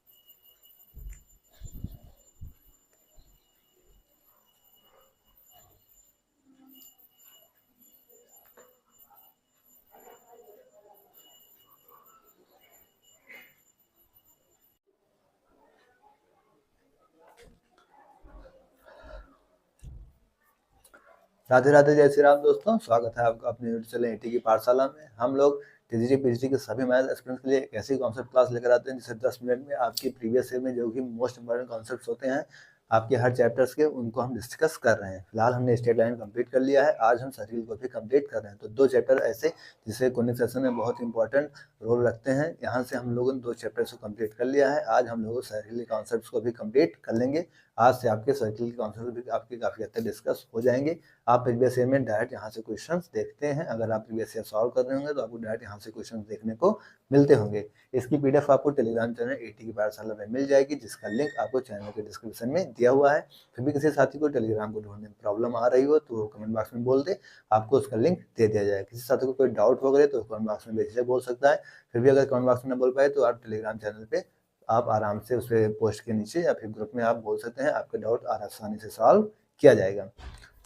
राधे राधे, जय श्री राम दोस्तों, स्वागत है आपका अपने यूट्यूब चैनल एटी की पाठशाला में। हम लोग टीजीटी पीजीटी के सभी मैथ एस्पिरेंट्स के लिए एक ऐसी कॉन्सेप्ट क्लास लेकर आते हैं जिससे 10 मिनट में आपकी प्रीवियस ईयर में जो भी मोस्ट इंपॉर्टेंट कॉन्सेप्ट्स होते हैं आपके हर चैप्टर्स के, उनको हम डिस्कस कर रहे हैं। फिलहाल हमने स्ट्रेट लाइन कंप्लीट कर लिया है, आज हम सर्किल को भी कंप्लीट कर रहे हैं। तो दो चैप्टर ऐसे जिससे कॉनिक सेक्शन में बहुत इंपॉर्टेंट रोल रखते हैं, यहाँ से हम लोगों ने दो चैप्टर्स को कंप्लीट कर लिया है। आज हम लोग सर्किल के कॉन्सेप्ट्स को भी कंप्लीट कर लेंगे। आज से आपके सर्किल के कॉन्सेप्ट भी आपके काफ़ी हद तक डिस्कस हो जाएंगे। आप प्रीवियस ईयर में डायरेक्ट यहाँ से क्वेश्चंस देखते हैं। अगर आप प्रीवियस ईयर सॉल्व कर रहे होंगे तो आपको डायरेक्ट यहाँ से क्वेश्चंस देखने को मिलते होंगे। इसकी पीडीएफ आपको टेलीग्राम चैनल एटी की पाठशाला में मिल जाएगी, जिसका लिंक आपको चैनल के डिस्क्रिप्शन में दिया हुआ है। फिर भी किसी साथी को टेलीग्राम को ढूंढने में प्रॉब्लम आ रही हो तो कमेंट बॉक्स में बोल दे, आपको उसका लिंक दे दिया जाए। किसी साथी को कोई डाउट हो गए तो कमेंट बॉक्स में बेझिझक बोल सकता है। फिर भी अगर कमेंट बॉक्स में न बोल पाए तो आप टेलीग्राम चैनल पे आप आराम से उस पोस्ट के नीचे या फिर ग्रुप में आप बोल सकते हैं, आपका डाउट आसानी से सॉल्व किया जाएगा।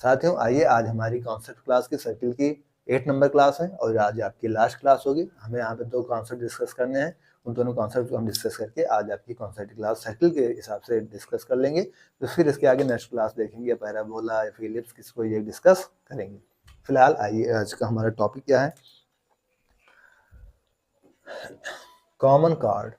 साथियों आइए, आज हमारी कॉन्सेप्ट क्लास की सर्किल की 8 नंबर क्लास है और आज आपकी लास्ट क्लास होगी। हमें यहाँ पे दो कॉन्सेप्ट डिस्कस करने हैं, उन दोनों कॉन्सेप्ट को हम डिस्कस करके आज आपकी कॉन्सेप्ट क्लास सर्किल के हिसाब से डिस्कस कर लेंगे। तो फिर इसके आगे नेक्स्ट क्लास देखेंगे, पैराबोला या फिर इलिप्स, किसको ये डिस्कस करेंगे। फिलहाल आइए, आज का हमारा टॉपिक क्या है, कॉमन कार्ड।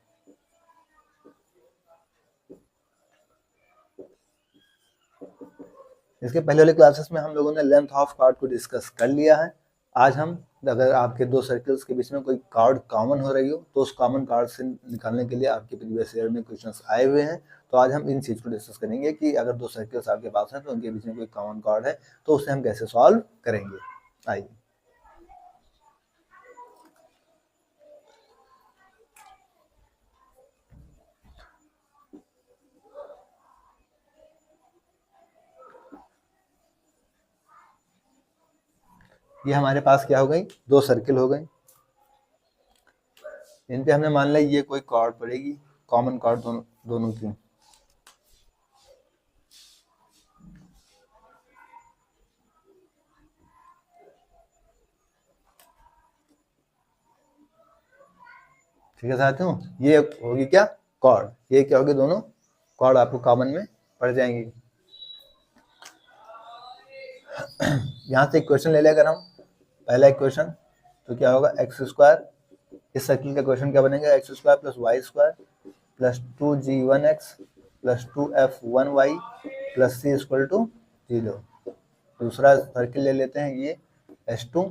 इसके पहले वाले क्लासेस में हम लोगों ने लेंथ ऑफ कार्ड को डिस्कस कर लिया है। आज हम, अगर आपके दो सर्कल्स के बीच में कोई कार्ड कॉमन हो रही हो तो उस कॉमन कार्ड से निकालने के लिए आपके प्रीवियस ईयर में क्वेश्चंस आए हुए हैं। तो आज हम इन चीज को डिस्कस करेंगे कि अगर दो सर्कल्स आपके पास हैं तो उनके बीच में कोई कॉमन कार्ड है तो उसे हम कैसे सॉल्व करेंगे। आइए, ये हमारे पास क्या हो गई, दो सर्किल हो गई। इन पे हमने मान लिया ये कोई कार्ड पड़ेगी, कॉमन कार्ड दोनों की। ठीक है साथियों, ये होगी क्या, कॉर्ड। ये क्या होगी, दोनों कॉर्ड आपको कॉमन में पड़ जाएंगी। यहाँ से एक क्वेश्चन ले लें अगर हम, पहला एक क्वेश्चन, तो क्या होगा, एक्स स्क्वायर, इस सर्किल का क्वेश्चन क्या बनेगा, X square plus Y square plus 2g1x plus 2f1y plus c equal to 0। दूसरा सर्किल ले लेते हैं, ये h2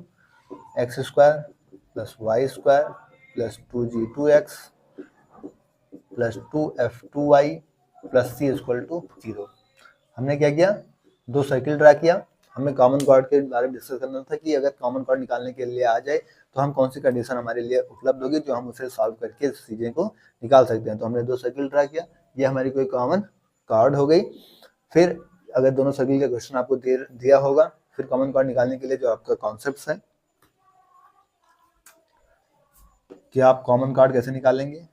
X square plus Y square plus 2g2x plus 2f2y plus c equal to 0। हमने क्या किया, दो सर्किल ड्रा किया। हमें कॉमन कॉर्ड के बारे में डिस्कस करना था कि अगर कॉमन कॉर्ड निकालने के लिए आ जाए तो हम कौन सी कंडीशन हमारे लिए उपलब्ध होगी जो हम उसे सॉल्व करके चीज़ें को निकाल सकते हैं। तो हमने दो सर्किल ड्रा किया, ये हमारी कोई कॉमन कॉर्ड हो गई। फिर अगर दोनों सर्किल का क्वेश्चन आपको दिया होगा, फिर कॉमन कॉर्ड निकालने के लिए जो आपका कॉन्सेप्ट है कि आप कॉमन कॉर्ड कैसे निकालेंगे,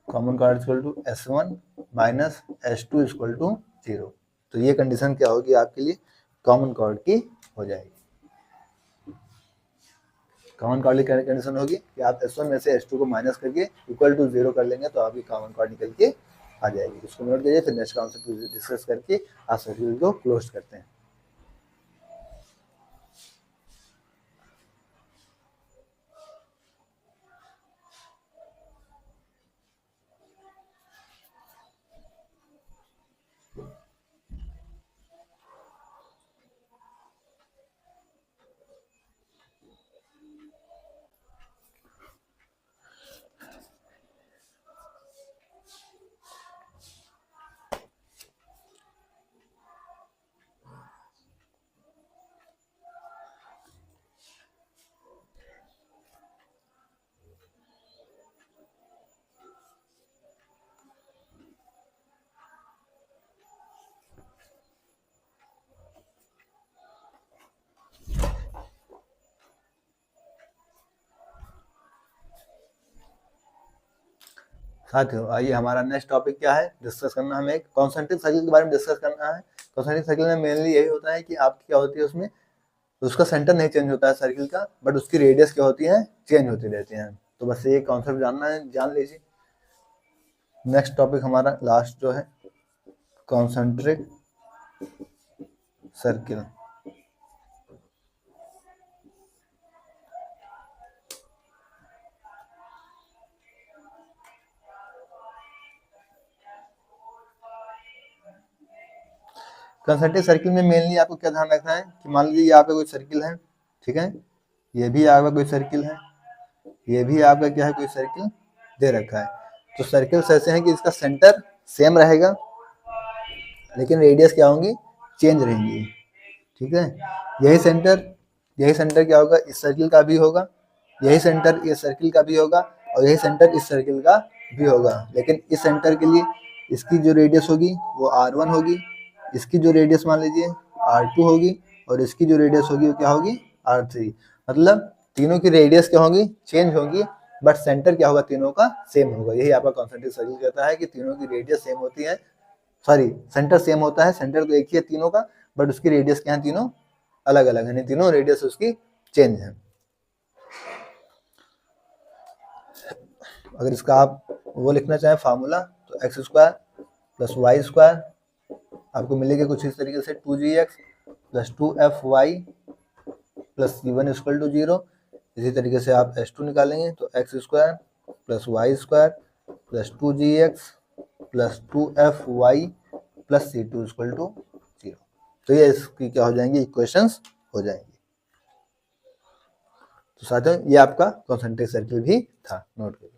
common chord equal to S1 minus S2 equal to 0। तो ये कंडीशन क्या होगी आपके लिए, कॉमन कार्ड की हो जाएगी। कॉमन कार्ड की कंडीशन होगी कि आप S1 में से S2 को माइनस करके इक्वल टू 0 कर लेंगे तो आपकी कॉमन कार्ड निकल के आ जाएगी। इसको नोट कीजिए, फिर नेक्स्ट कॉन्सेप्ट डिस्कस करके आप सर्किल को क्लोज करते हैं। साथियों आइए हमारा नेक्स्ट टॉपिक क्या है डिस्कस करना, हमें कॉन्सेंट्रिक सर्किल के बारे में डिस्कस करना है। कॉन्सेंट्रिक सर्किल में मेनली यही होता है कि आपकी क्या होती है, उसमें उसका सेंटर नहीं चेंज होता है सर्किल का, बट उसकी रेडियस क्या होती है, चेंज होती रहती है। तो बस ये कॉन्सेप्ट जानना है, जान लीजिए। नेक्स्ट टॉपिक हमारा लास्ट जो है कॉन्सेंट्रिक सर्किल। कंसेंट्रिक सर्किल में मेनली आपको क्या ध्यान रखना है कि मान लीजिए यहाँ पे कोई सर्किल है, ठीक है, ये भी आपका कोई सर्किल है, ये भी आपका क्या है, कोई सर्किल दे रखा है। तो सर्किल्स ऐसे हैं कि इसका सेंटर सेम रहेगा लेकिन रेडियस क्या होंगी, चेंज रहेंगी, ठीक है। यही सेंटर क्या होगा, इस सर्किल का भी होगा, यही सेंटर इस सर्किल का भी होगा, और यही सेंटर इस सर्किल का भी होगा। लेकिन इस सेंटर के लिए इसकी जो रेडियस होगी वो R1 होगी, इसकी जो रेडियस मान लीजिए R2 होगी, और इसकी जो रेडियस होगी वो क्या होगी, R3। मतलब तीनों की रेडियस क्या होगी, चेंज होगी, बट सेंटर क्या होगा, तीनों का सेम होगा। यही आपका कॉन्सेंट्रिक सर्किल कहता है कि तीनों की रेडियस सेम होती है, सॉरी सेंटर सेम होता है, सेंटर तो एक ही है तीनों का, बट उसकी रेडियस क्या है, तीनों अलग अलग है, तीनों रेडियस उसकी चेंज है। अगर इसका आप वो लिखना चाहें फार्मूला तो X square plus Y square आपको मिलेगा कुछ इस तरीके से 2gx plus 2fy plus c1 equal to 0। इसी तरीके से आप s2 निकालेंगे तो X square plus Y square plus 2gx plus 2fy plus c2 equal to 0। तो ये इसकी क्या हो जाएंगी, इक्वेशंस हो जाएंगी। तो साथियों ये आपका कॉन्सेंट्रिक सर्किल भी था, नोट करिए।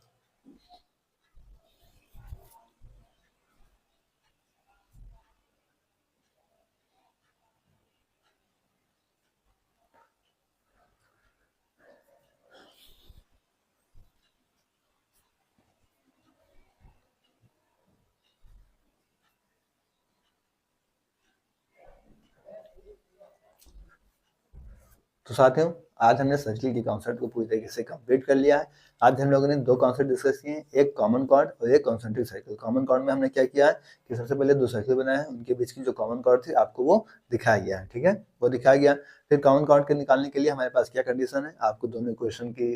तो साथियों आज हमने सर्किल के कॉन्सेप्ट को पूरी तरीके से कंप्लीट कर लिया है। आज हम लोगों ने दो कॉन्सेप्ट डिस्कस किए हैं, एक कॉमन कॉर्ड और एक कॉन्सेंट्रिक सर्किल। कॉमन कॉर्ड में हमने क्या किया है कि सबसे पहले दो सर्किल बनाए हैं, उनके बीच की जो कॉमन कॉर्ड थी आपको वो दिखाया गया है, ठीक है, वो दिखाया गया। फिर कॉमन कॉर्ड के निकालने के लिए हमारे पास क्या कंडीशन है, आपको दोनों इक्वेशन की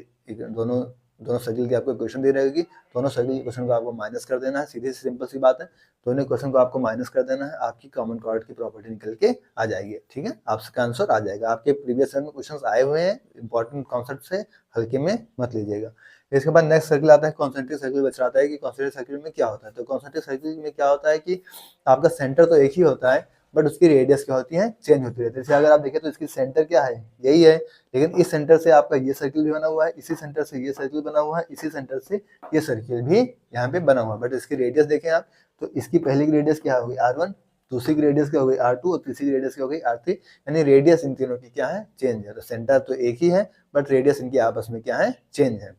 दोनों सर्किल की आपको इक्वेशन दी रहेगी, दोनों सर्किल इक्वेशन को आपको माइनस कर देना है, सीधी सी सिंपल सी बात है। दोनों इक्वेशन को आपको माइनस कर देना है, आपकी कॉमन कॉर्ड की प्रॉपर्टी निकल के आ जाएगी, ठीक है, आपका आंसर आ जाएगा। आपके प्रीवियस में क्वेश्चंस आए हुए हैं, इंपॉर्टेंट कॉन्सेप्ट से हल्के में मत लीजिएगा। इसके बाद नेक्स्ट सर्किल आता है कॉन्सेंट्रिक सर्किल। बच रहा है कि कॉन्सेंट्रिक सर्किल में क्या होता है, तो कॉन्सेंट्रिक सर्किल में क्या होता है कि आपका सेंटर तो एक ही होता है, बट उसकी रेडियस क्या होती है, चेंज होती रहती है। जैसे अगर आप देखें तो इसकी सेंटर क्या है, यही है, लेकिन इस सेंटर से आपका ये सर्किल भी बना हुआ है, इसी सेंटर से ये सर्किल बना हुआ है, इसी सेंटर से ये सर्किल भी यहाँ पे बना हुआ है, बट इसकी रेडियस देखें आप तो इसकी पहली की रेडियस क्या होगी R1, दूसरी की रेडियस क्या हो गई R2 और तीसरी की रेडियस क्या हो गई R3, यानी रेडियस इन तीनों की क्या है, चेंज है। तो सेंटर तो एक ही है बट रेडियस इनकी आपस में क्या है, चेंज है।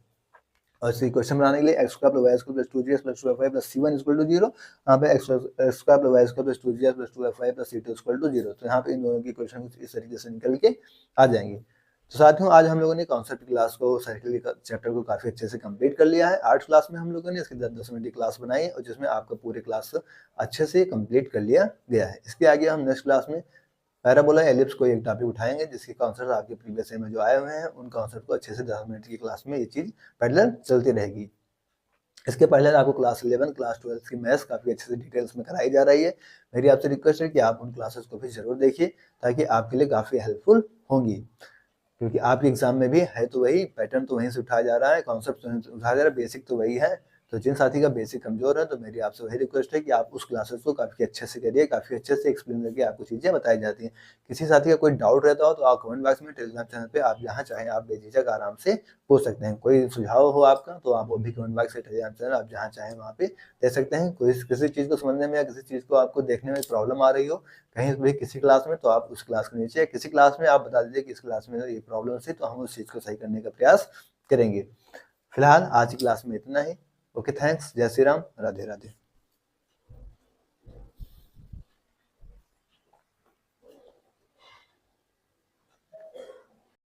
और इसी क्वेश्चन बनाने के लिए X square plus Y square plus 2gx plus 2fy plus c1 equal to 0, यहाँ पे X square plus Y square plus 2gx plus 2fy plus c2 equal to 0। तो यहाँ पे इन दोनों की इक्वेशन इस तरीके से निकल के आ जाएंगी। तो साथियों आज हम लोगों ने कॉन्सेप्ट क्लास को, सर्किल के चैप्टर को काफी अच्छे से कंप्लीट कर लिया है। 8 क्लास में हम लोगों ने इसकी 10 मिनट की क्लास बनाई और जिसमें आपका पूरे क्लास अच्छे से कंप्लीट कर लिया गया है। इसके आगे हम नेक्स्ट क्लास में पैराबोला एलिप्स को एक टॉपिक उठाएंगे जिसके कॉन्सेप्ट आपके प्रीवियस में जो आए हुए हैं उन कॉन्सेप्ट को अच्छे से 10 मिनट की क्लास में ये चीज पैरेलल चलती रहेगी। इसके पहले आपको क्लास 11 क्लास 12 की मैथ्स काफ़ी अच्छे से डिटेल्स में कराई जा रही है। मेरी आपसे रिक्वेस्ट है कि आप उन क्लासेस को भी जरूर देखिए ताकि आपके लिए काफ़ी हेल्पफुल होंगी, क्योंकि आपके एग्जाम में भी है तो वही पैटर्न तो वहीं से उठाया जा रहा है, कॉन्सेप्ट तो वहीं से उठाया जा रहा है, बेसिक तो वही है। तो जिन साथी का बेसिक कमजोर है तो मेरी आपसे वही रिक्वेस्ट है कि आप उस क्लासेस को काफ़ी अच्छे से करिए, काफ़ी अच्छे से एक्सप्लेन करके आपको चीज़ें बताई जाती हैं। किसी साथी का कोई डाउट रहता हो तो आप कमेंट बॉक्स में टेलीग्राम चैनल पे आप जहाँ चाहें आप बेझिझक आराम से पूछ सकते हैं। कोई सुझाव हो आपका तो आप वो भी कमेंट बॉक्स से टेलीग्राम चैनल आप जहाँ चाहें वहाँ पे दे सकते हैं। कोई किसी चीज़ को समझने में या किसी चीज़ को आपको देखने में प्रॉब्लम आ रही हो कहीं भी किसी क्लास में, तो आप उस क्लास के नीचे किसी क्लास में आप बता दीजिए कि इस क्लास में ये प्रॉब्लम थी, तो हम उस चीज़ को सही करने का प्रयास करेंगे। फिलहाल आज की क्लास में इतना ही। ओके, थैंक्स, जय श्री राम, राधे राधे।